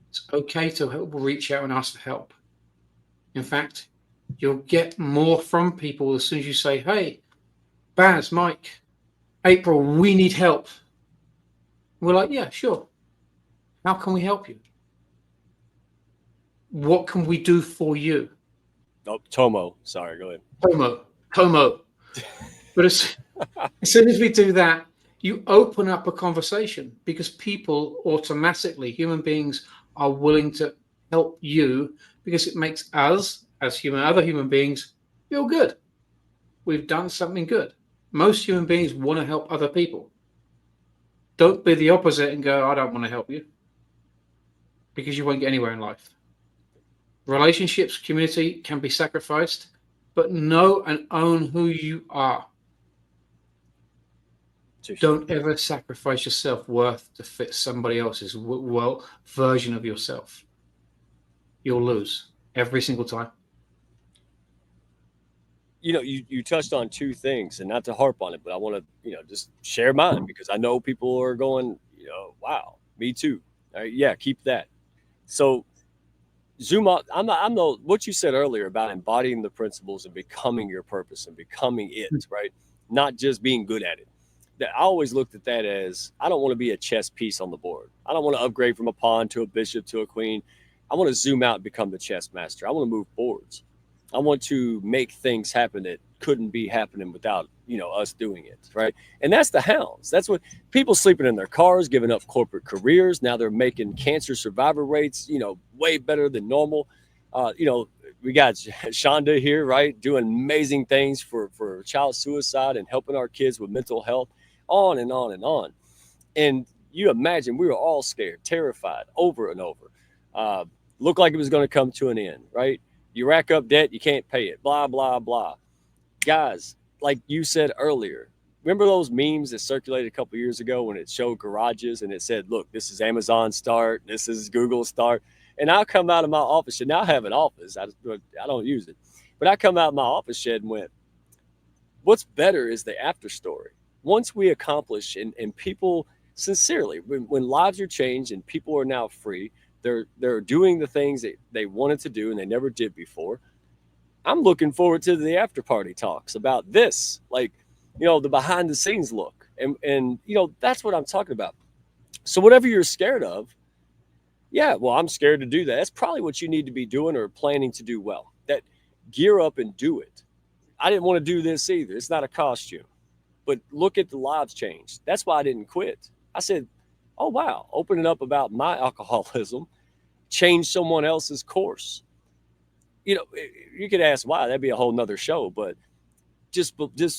It's okay to reach out and ask for help. In fact, you'll get more from people as soon as you say, hey, Baz, Mike, April, we need help. We're like, yeah, sure. How can we help you? What can we do for you? Oh, Tomo. Sorry, go ahead. Tomo. But as soon as we do that, you open up a conversation because people automatically, human beings, are willing to help you because it makes us, as other human beings, feel good. We've done something good. Most human beings want to help other people. Don't be the opposite and go, I don't want to help you, because you won't get anywhere in life. Relationships, community can be sacrificed, but know and own who you are. Don't ever sacrifice your self-worth to fit somebody else's version of yourself. You'll lose every single time. You know, you touched on two things, and not to harp on it, but I want to, just share mine because I know people are going, wow, me too. Yeah, keep that. So zoom out. I'm the what you said earlier about embodying the principles and becoming your purpose and becoming it, right? Not just being good at it. That I always looked at that as I don't want to be a chess piece on the board. I don't want to upgrade from a pawn to a bishop to a queen. I want to zoom out and become the chess master. I want to move boards. I want to make things happen that couldn't be happening without, us doing it, right? And that's the hounds. That's what people sleeping in their cars, giving up corporate careers. Now they're making cancer survivor rates, way better than normal. We got Shonda here, right, doing amazing things for child suicide and helping our kids with mental health, on and on and on. And you imagine we were all scared, terrified, over and over. Looked like it was going to come to an end, right? You rack up debt, you can't pay it, blah, blah, blah. Guys, like you said earlier, remember those memes that circulated a couple years ago when it showed garages and it said, look, this is Amazon start, this is Google start. And I'll come out of my office shed. Now I have an office. I don't use it. But I come out of my office shed and went, what's better is the after story. Once we accomplish and people sincerely, when lives are changed and people are now free, they're doing the things that they wanted to do and they never did before. I'm looking forward to the after party talks about this, like, the behind the scenes look. And that's what I'm talking about. So whatever you're scared of, yeah, well, I'm scared to do that. That's probably what you need to be doing or planning to do well. That gear up and do it. I didn't want to do this either. It's not a costume. But look at the lives changed. That's why I didn't quit. I said, oh, wow, opening up about my alcoholism changed someone else's course. You could ask why. That'd be a whole nother show, but just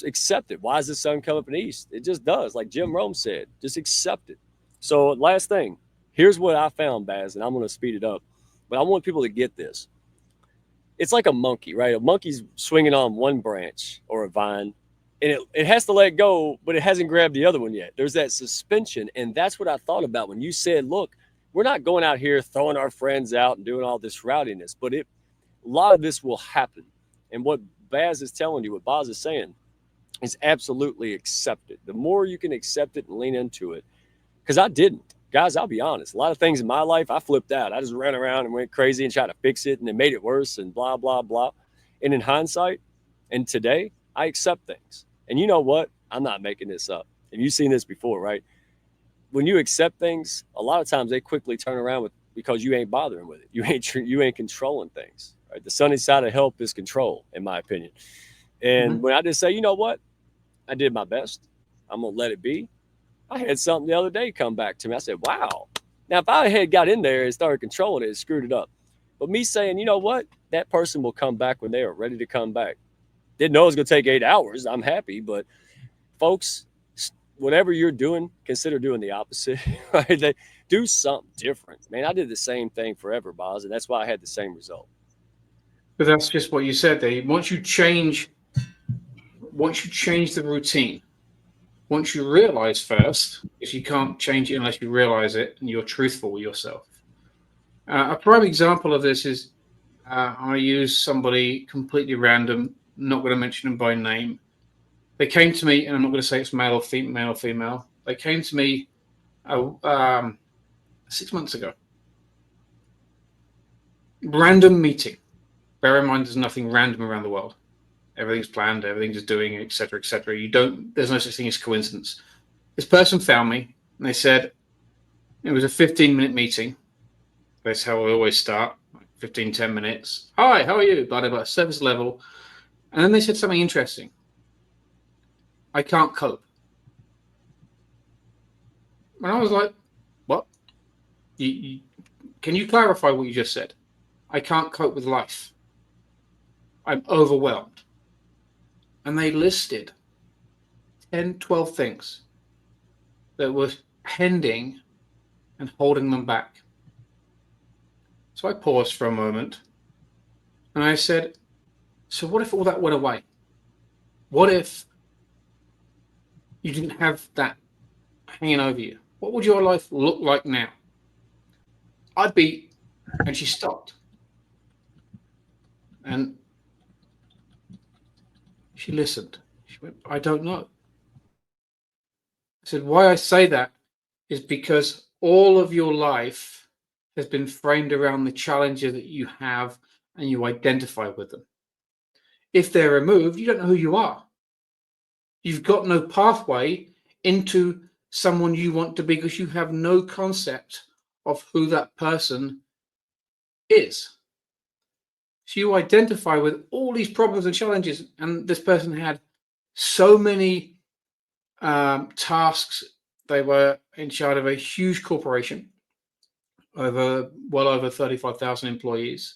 accept it. Why does the sun come up in the east? It just does, like Jim Rome said. Just accept it. So last thing, here's what I found, Baz, and I'm going to speed it up, but I want people to get this. It's like a monkey, right? A monkey's swinging on one branch or a vine, and it has to let go, but it hasn't grabbed the other one yet. There's that suspension, and that's what I thought about when you said, look, we're not going out here throwing our friends out and doing all this rowdiness, but a lot of this will happen. And what Baz is telling you, what Baz is saying, is absolutely accept it. The more you can accept it and lean into it, because I didn't. Guys, I'll be honest. A lot of things in my life, I flipped out. I just ran around and went crazy and tried to fix it, and it made it worse and blah, blah, blah. And in hindsight, and today, I accept things. And you know what? I'm not making this up. And you've seen this before, right? When you accept things, a lot of times they quickly turn around because you ain't bothering with it. You ain't controlling things. Right? The sunny side of help is control, in my opinion. And when I just say, you know what? I did my best. I'm going to let it be. I had something the other day come back to me. I said, wow. Now, if I had got in there and started controlling it, it screwed it up. But me saying, you know what? That person will come back when they are ready to come back. Didn't know it was going to take 8 hours. I'm happy. But folks, whatever you're doing, consider doing the opposite. Right? They do something different. Man, I did the same thing forever, Baz, and that's why I had the same result. But that's just what you said there. Once you change the routine, once you realize first, because you can't change it unless you realize it and you're truthful with yourself. A prime example of this is I use somebody completely random, not going to mention them by name. They came to me, and I'm not going to say it's male or female. They came to me 6 months ago. Random meeting. Bear in mind, there's nothing random around the world. Everything's planned, everything's just doing, etc., etc. There's no such thing as coincidence. This person found me, and they said it was a 15-minute meeting. That's how I always start, 15, 10 minutes. Hi, how are you? Blah, blah, blah, service level. And then they said something interesting. I can't cope. And I was like, what? Can you clarify what you just said? I can't cope with life. I'm overwhelmed. And they listed 10, 12 things that were pending and holding them back. So I paused for a moment and I said, so what if all that went away? What if you didn't have that hanging over you? What would your life look like now? And she stopped. And she listened. She went, I don't know. I said, why I say that is because all of your life has been framed around the challenges that you have and you identify with them. If they're removed, you don't know who you are. You've got no pathway into someone you want to be because you have no concept of who that person is. So you identify with all these problems and challenges, and this person had so many tasks. They were in charge of a huge corporation, well over 35,000 employees,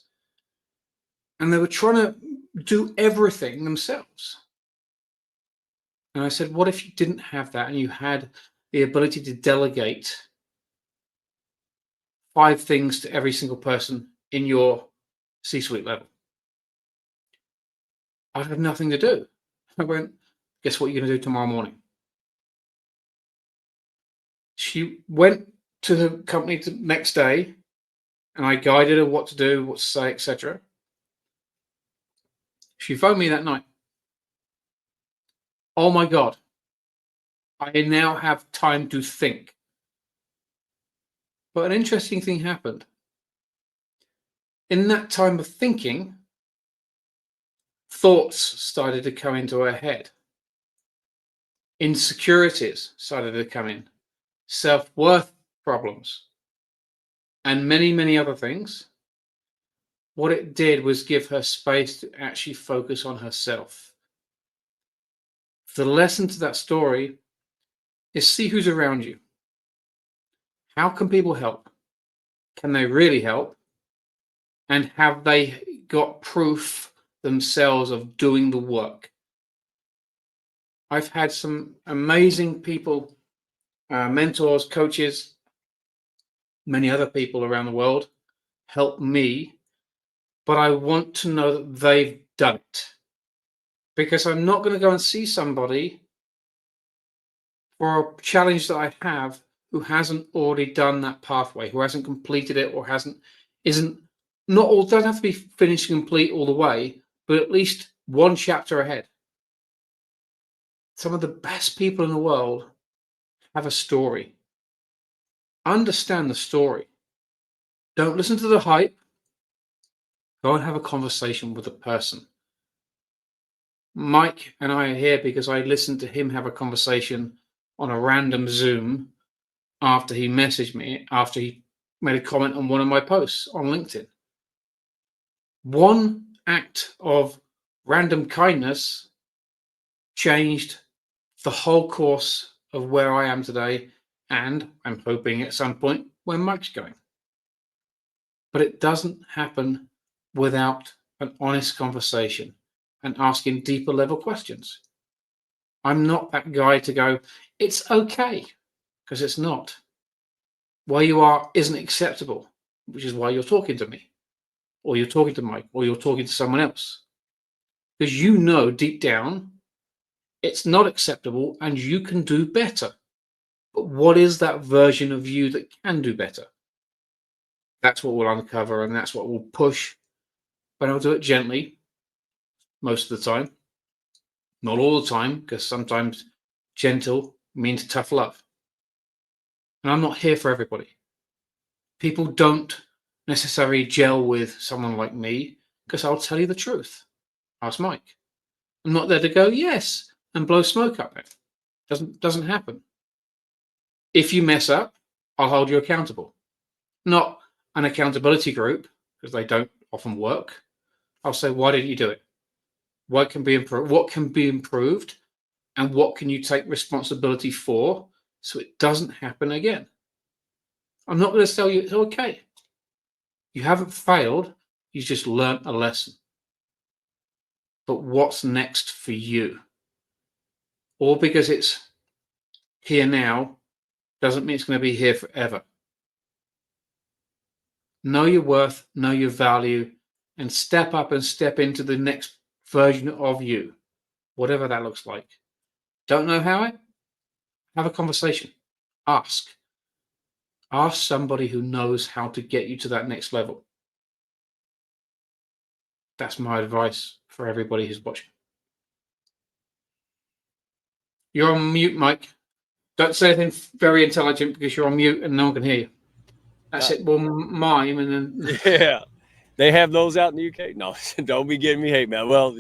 and they were trying to do everything themselves. And I said, what if you didn't have that and you had the ability to delegate 5 things to every single person in your C-suite level? I'd have nothing to do. I went, guess what you're going to do tomorrow morning? She went to the company the next day, and I guided her what to do, what to say, etc. She phoned me that night. Oh my God, I now have time to think. But an interesting thing happened. In that time of thinking, thoughts started to come into her head. Insecurities started to come in. Self-worth problems. And many, many other things. What it did was give her space to actually focus on herself. The lesson to that story is see who's around you. How can people help? Can they really help? And have they got proof themselves of doing the work? I've had some amazing people, mentors, coaches, many other people around the world help me, but I want to know that they've done it. Because I'm not going to go and see somebody for a challenge that I have who hasn't already done that pathway, who hasn't completed it, or doesn't have to be finished complete all the way, but at least one chapter ahead. Some of the best people in the world have a story. Understand the story. Don't listen to the hype. Go and have a conversation with the person. Mike and I are here because I listened to him have a conversation on a random Zoom after he messaged me, after he made a comment on one of my posts on LinkedIn. One act of random kindness changed the whole course of where I am today, and I'm hoping at some point where Mike's going. But it doesn't happen without an honest conversation and asking deeper level questions. I'm not that guy to go, it's okay, because it's not. Where you are isn't acceptable, which is why you're talking to me, or you're talking to Mike, or you're talking to someone else. Because you know deep down it's not acceptable and you can do better. But what is that version of you that can do better? That's what we'll uncover, and that's what we'll push. But I'll do it gently most of the time. Not all the time, because sometimes gentle means tough love. And I'm not here for everybody. People don't necessarily gel with someone like me because I'll tell you the truth. Ask Mike. I'm not there to go, yes, and blow smoke up it. Doesn't happen. If you mess up, I'll hold you accountable. Not an accountability group, because they don't often work. I'll say, why didn't you do it? What can be improved? What can be improved? And what can you take responsibility for so it doesn't happen again? I'm not going to tell you it's okay. You haven't failed. You just learnt a lesson. But what's next for you? All because it's here now doesn't mean it's going to be here forever. Know your worth, know your value, and step up and step into the next version of you, whatever that looks like. Don't know how? Have a conversation. Ask somebody who knows how to get you to that next level. That's my advice for everybody who's watching. You're on mute, Mike. Don't say anything very intelligent because you're on mute and no one can hear you. That's it. Well, mime and then Yeah, they have those out in the UK. No, don't be giving me hate, man. Well,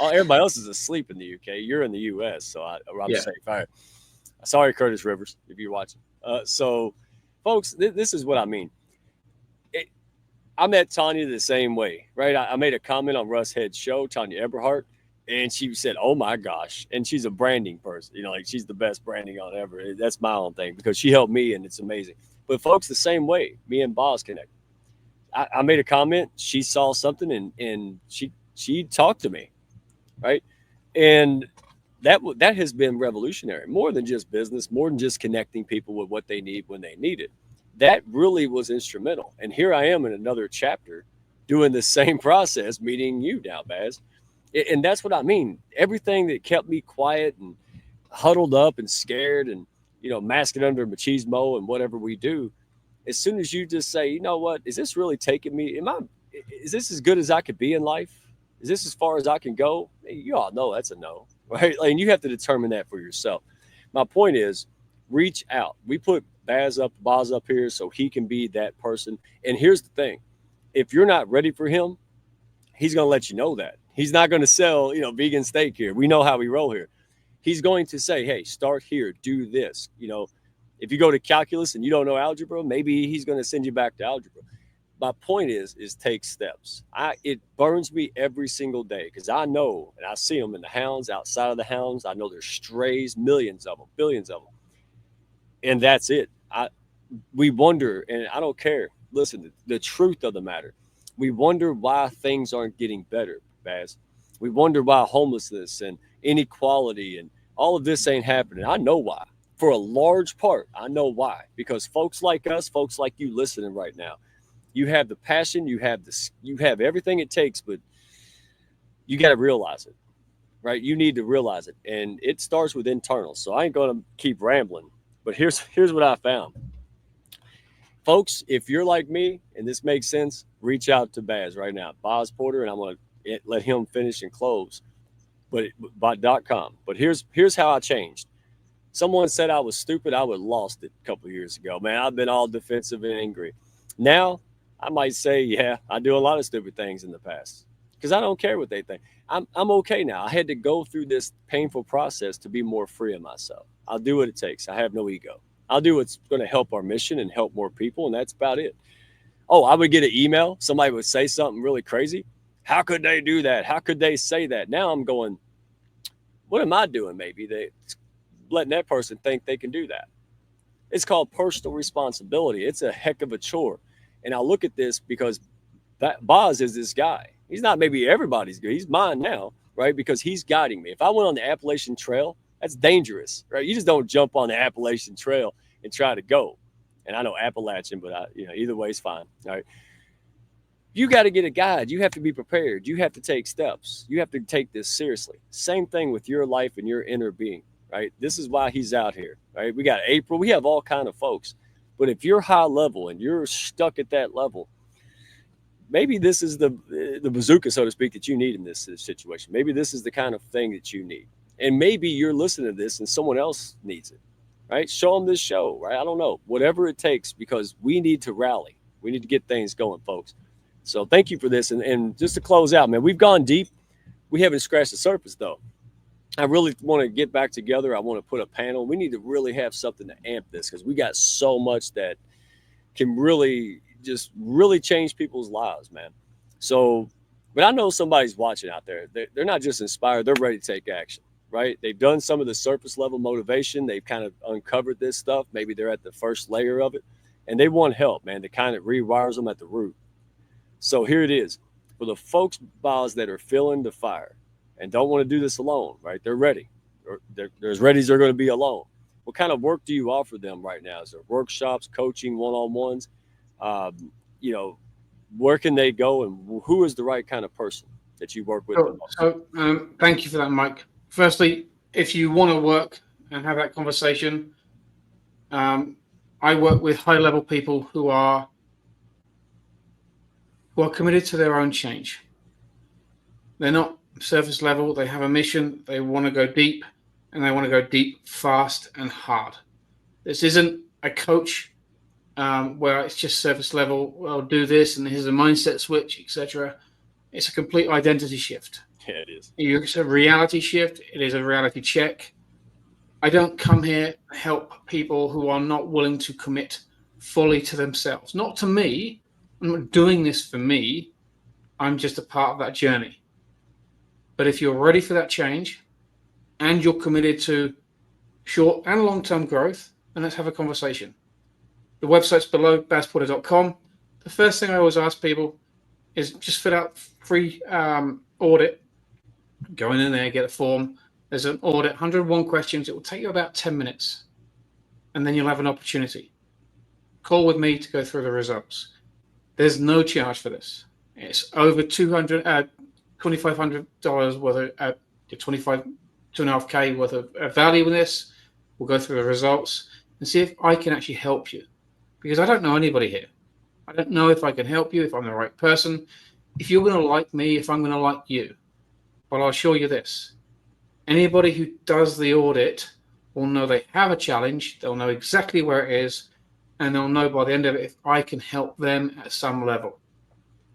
everybody else is asleep in the UK. You're in the US, so I'm Yeah. safe. All right. Sorry, Curtis Rivers, if you're watching. So, folks, this is what I mean. I met Tanya the same way, right? I made a comment on Russ Head's show, Tanya Eberhardt, and she said, "Oh my gosh!" And she's a branding person, like she's the best branding on ever. That's my own thing because she helped me, and it's amazing. But folks, the same way, me and Baz connect. I made a comment. She saw something, and she talked to me, right? And that has been revolutionary, more than just business, more than just connecting people with what they need when they need it. That really was instrumental. And here I am in another chapter doing the same process, meeting you now, Baz. And that's what I mean. Everything that kept me quiet and huddled up and scared and, masking under machismo and whatever we do, as soon as you just say, you know what, is this really taking me? Is this as good as I could be in life? Is this as far as I can go? You all know that's a no, right? And you have to determine that for yourself. My point is, reach out. We put Baz up here so he can be that person. And here's the thing: if you're not ready for him, he's going to let you know that. He's not going to sell, vegan steak here. We know how we roll here. He's going to say, hey, start here, do this. If you go to calculus and you don't know algebra, maybe he's going to send you back to algebra. My point is take steps. It burns me every single day because I know, and I see them in the hounds, outside of the hounds. I know there's strays, millions of them, billions of them. And that's it. We wonder, and I don't care. Listen, the truth of the matter, we wonder why things aren't getting better, Baz. We wonder why homelessness and inequality and all of this ain't happening. I know why. For a large part, I know why. Because folks like us, folks like you listening right now, you have the passion, you have everything it takes, but you got to realize it, right? You need to realize it, and it starts with internal. So I ain't going to keep rambling, but here's what I found. Folks, if you're like me and this makes sense, reach out to Baz right now, Baz Porter, and I'm going to let him finish and close. But .com. But here's how I changed. Someone said I was stupid. I would have lost it a couple of years ago. Man, I've been all defensive and angry. Now I might say, yeah, I do a lot of stupid things in the past because I don't care what they think. I'm okay now. I had to go through this painful process to be more free of myself. I'll do what it takes. I have no ego. I'll do what's going to help our mission and help more people, and that's about it. Oh, I would get an email. Somebody would say something really crazy. How could they do that? How could they say that? Now I'm going, what am I doing? Maybe they letting that person think they can do that. It's called personal responsibility. It's a heck of a chore. And I look at this because Baz is this guy. He's not maybe everybody's good. He's mine now, right? Because he's guiding me. If I went on the Appalachian Trail, that's dangerous, right? You just don't jump on the Appalachian Trail and try to go. And I know Appalachian, but either way is fine. All right. You got to get a guide. You have to be prepared. You have to take steps. You have to take this seriously. Same thing with your life and your inner being, right? This is why he's out here, right? We got April. We have all kind of folks. But if you're high level and you're stuck at that level, maybe this is the bazooka, so to speak, that you need in this situation. Maybe this is the kind of thing that you need. And maybe you're listening to this and someone else needs it, right? Show them this show, right? I don't know. Whatever it takes, because we need to rally. We need to get things going, folks. So thank you for this. And just to close out, man, we've gone deep. We haven't scratched the surface, though. I really want to get back together. I want to put a panel. We need to really have something to amp this because we got so much that can really change people's lives, man. So, but I know somebody's watching out there. They're not just inspired. They're ready to take action, right? They've done some of the surface level motivation. They've kind of uncovered this stuff. Maybe they're at the first layer of it and they want help, man, to kind of rewires them at the root. So here it is for the folks, Baz, that are feeling the fire and don't want to do this alone, right? They're ready. They're as ready as they're going to be alone. What kind of work do you offer them right now? Is there workshops, coaching, one-on-ones? Where can they go and who is the right kind of person that you work with? So thank you for that, Mike. Firstly, if you want to work and have that conversation, I work with high-level people who are committed to their own change. They're not surface level. They have a mission. They want to go deep, and they want to go deep, fast, and hard. This isn't a coach where it's just surface level. I'll do this, and here's a mindset switch, etc. It's a complete identity shift. Yeah, it is. It's a reality shift. It is a reality check. I don't come here to help people who are not willing to commit fully to themselves. Not to me. I'm not doing this for me. I'm just a part of that journey. But if you're ready for that change and you're committed to short and long-term growth, then let's have a conversation. The website's below, bazporter.com. The first thing I always ask people is just fill out free audit. Go in there, get a form. There's an audit, 101 questions. It will take you about 10 minutes. And then you'll have an opportunity. Call with me to go through the results. There's no charge for this. It's over $2,500 worth of $2.5K worth of value in this. We'll go through the results and see if I can actually help you. Because I don't know anybody here. I don't know if I can help you, if I'm the right person, if you're going to like me, if I'm going to like you. But I'll assure you this. Anybody who does the audit will know they have a challenge. They'll know exactly where it is. And they'll know by the end of it if I can help them at some level.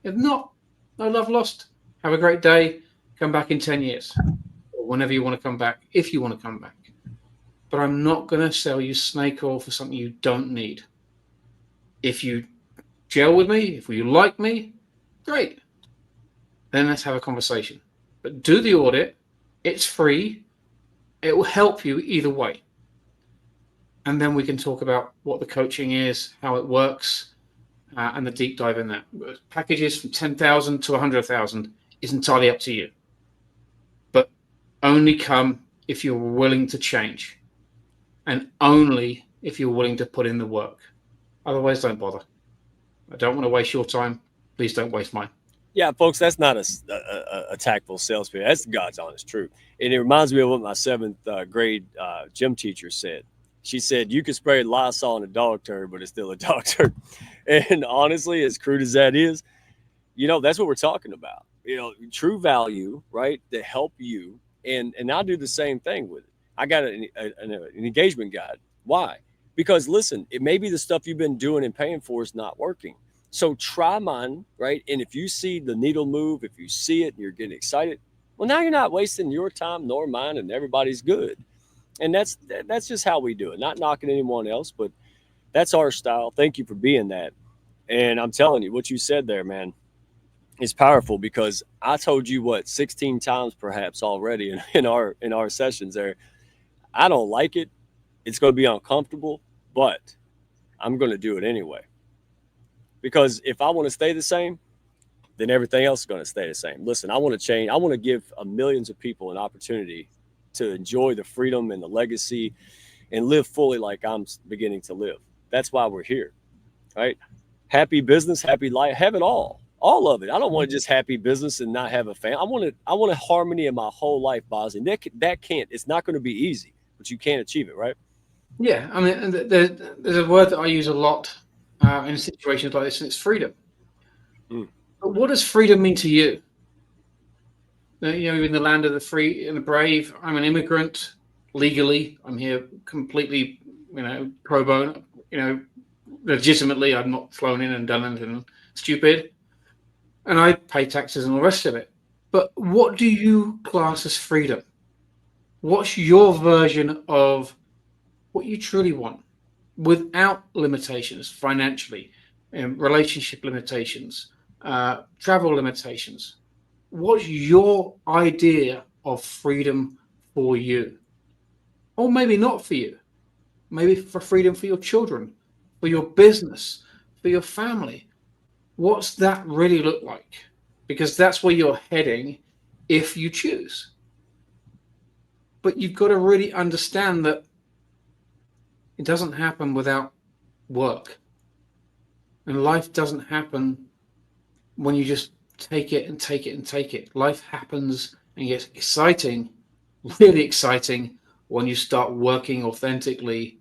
If not, no love lost. Have a great day. Come back in 10 years. Or whenever you want to come back, if you want to come back. But I'm not going to sell you snake oil for something you don't need. If you gel with me, if you like me, great. Then let's have a conversation. But do the audit. It's free. It will help you either way. And then we can talk about what the coaching is, how it works, and the deep dive in that. Packages from 10,000 to 100,000 is entirely up to you. But only come if you're willing to change. And only if you're willing to put in the work. Otherwise, don't bother. I don't want to waste your time. Please don't waste mine. Yeah, folks, that's not a tactful sales pitch. That's God's honest truth. And it reminds me of what my seventh grade gym teacher said. She said, you can spray Lysol on a dog turd, but it's still a dog turd. And honestly, as crude as that is, that's what we're talking about. True value, right, to help you. And I do the same thing with it. I got an engagement guide. Why? Because, listen, it may be the stuff you've been doing and paying for is not working. So try mine, right? And if you see the needle move, if you see it and you're getting excited, well, now you're not wasting your time nor mine, and everybody's good. And that's just how we do it. Not knocking anyone else, but that's our style. Thank you for being that. And I'm telling you, what you said there, man, is powerful, because I told you 16 times perhaps already in our sessions there. I don't like it. It's going to be uncomfortable, but I'm going to do it anyway. Because if I want to stay the same, then everything else is going to stay the same. Listen, I want to change. I want to give millions of people an opportunity to enjoy the freedom and the legacy and live fully like I'm beginning to live. That's why we're here, right? Happy business, happy life, have it all of it. I don't want just happy business and not have a family. I want a harmony in my whole life, Baz. And it's not going to be easy, but you can't achieve it, right? Yeah, I mean, there's a word that I use a lot in situations like this, and it's freedom. But what does freedom mean to you? In the land of the free and the brave. I'm an immigrant legally. I'm here completely, pro bono. Legitimately, I've not flown in and done anything stupid, and I pay taxes and all the rest of it. But what do you class as freedom? What's your version of what you truly want, without limitations financially, relationship limitations, travel limitations? What's your idea of freedom for you? Or maybe not for you. Maybe for freedom for your children, for your business, for your family. What's that really look like? Because that's where you're heading if you choose. But you've got to really understand that it doesn't happen without work. And life doesn't happen when you just take it and take it and take it. Life happens and gets exciting, really exciting, when you start working authentically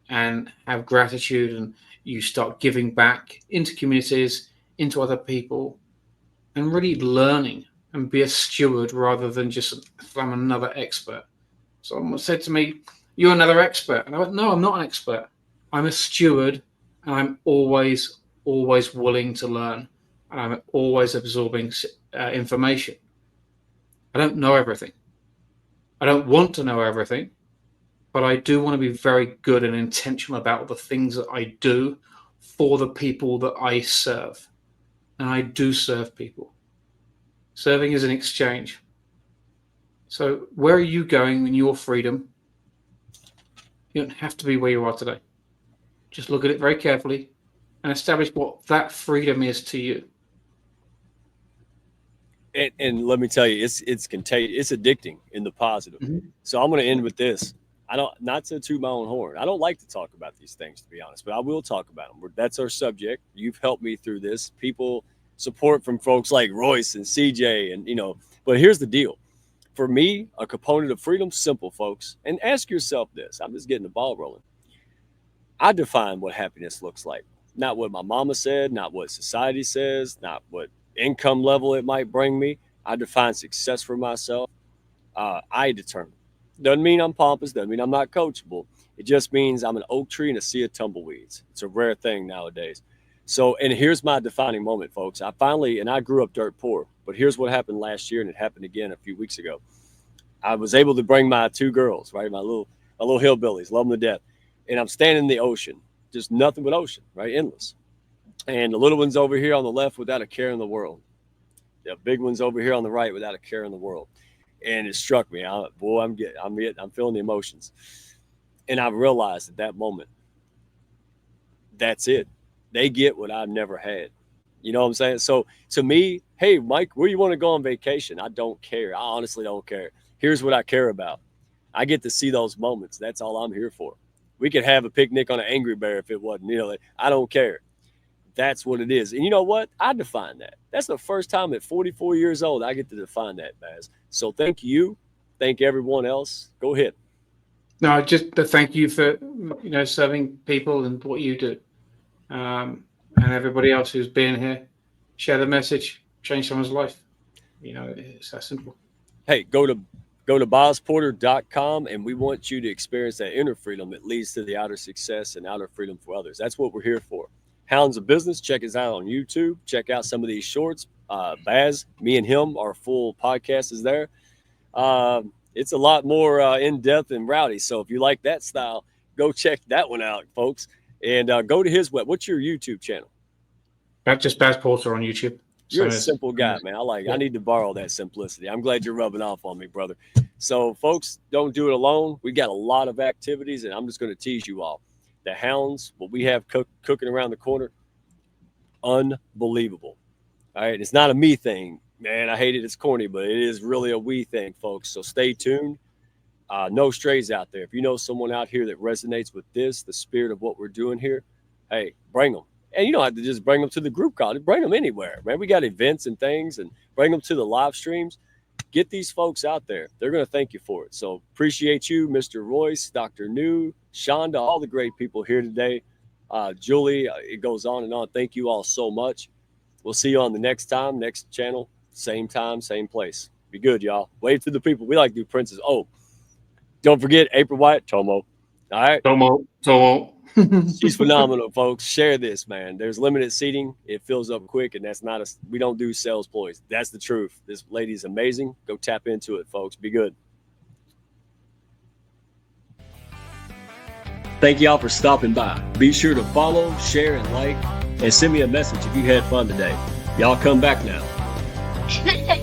and have gratitude, and you start giving back into communities, into other people, and really learning and be a steward rather than just I'm another expert. Someone said to me, "You're another expert." And I went, "No, I'm not an expert. I'm a steward, and and I'm always willing to learn, and I'm always absorbing information. I don't know everything. I don't want to know everything, but I do want to be very good and intentional about the things that I do for the people that I serve. And I do serve people. Serving is an exchange. So where are you going in your freedom? You don't have to be where you are today. Just look at it very carefully and establish what that freedom is to you. And let me tell you, it's contagious. It's addicting in the positive. So I'm going to end with this. Not to toot my own horn. I don't like to talk about these things, to be honest, but I will talk about them. That's our subject. You've helped me through this. People support from folks like Royce and CJ, and but here's the deal. For me, a component of freedom, simple, folks. And ask yourself this. I'm just getting the ball rolling. I define what happiness looks like. Not what my mama said, not what society says, not what income level it might bring me. I define success for myself. I determine. Doesn't mean I'm pompous, doesn't mean I'm not coachable. It just means I'm an oak tree in a sea of tumbleweeds. It's a rare thing nowadays. So, and here's my defining moment, folks. I grew up dirt poor, but here's what happened last year, and it happened again a few weeks ago. I was able to bring my two girls, right? My little hillbillies, love them to death. And I'm standing in the ocean, just nothing but ocean, right? Endless. And the little one's over here on the left without a care in the world. The big one's over here on the right without a care in the world. And it struck me. I'm feeling the emotions. And I realized at that moment, that's it. They get what I've never had. You know what I'm saying? So to me, hey, Mike, where you want to go on vacation? I don't care. I honestly don't care. Here's what I care about. I get to see those moments. That's all I'm here for. We could have a picnic on an Angry Bear if it wasn't, I don't care. That's what it is. And you know what? I define that. That's the first time at 44 years old I get to define that, Baz. So thank you. Thank everyone else. Go ahead. No, just to thank you for, serving people and what you do. And everybody else who's been here. Share the message, change someone's life. It's that simple. Hey, go to BazPorter.com, and we want you to experience that inner freedom that leads to the outer success and outer freedom for others. That's what we're here for. Hounds of Business, check us out on YouTube. Check out some of these shorts. Baz, me and him, our full podcast is there. It's a lot more in-depth and rowdy. So if you like that style, go check that one out, folks. And go to his web. What's your YouTube channel? Just Baz Porter on YouTube. You're a simple guy, man. I need to borrow that simplicity. I'm glad you're rubbing off on me, brother. So, folks, don't do it alone. We got a lot of activities, and I'm just going to tease you all. The Hounds, what we have cooking around the corner, unbelievable. All right, it's not a me thing, man. I hate it. It's corny, but it is really a we thing, folks. So stay tuned. No strays out there. If you know someone out here that resonates with this, the spirit of what we're doing here, hey, bring them. And you don't have to just bring them to the group call. Bring them anywhere, man. We got events and things, and bring them to the live streams. Get these folks out there. They're going to thank you for it. So appreciate you, Mr. Royce, Dr. New, Shonda, all the great people here today. Julie, it goes on and on. Thank you all so much. We'll see you on the next time, next channel, same time, same place. Be good, y'all. Wave to the people. We like to do Prince's. Oh, don't forget April Wyatt, Tomo. All right. Tomo. She's phenomenal, folks. Share this, man. There's limited seating. It fills up quick, and we don't do sales ploys. That's the truth. This lady is amazing. Go tap into it, folks. Be good. Thank y'all for stopping by. Be sure to follow, share, and like, and send me a message if you had fun today. Y'all come back now.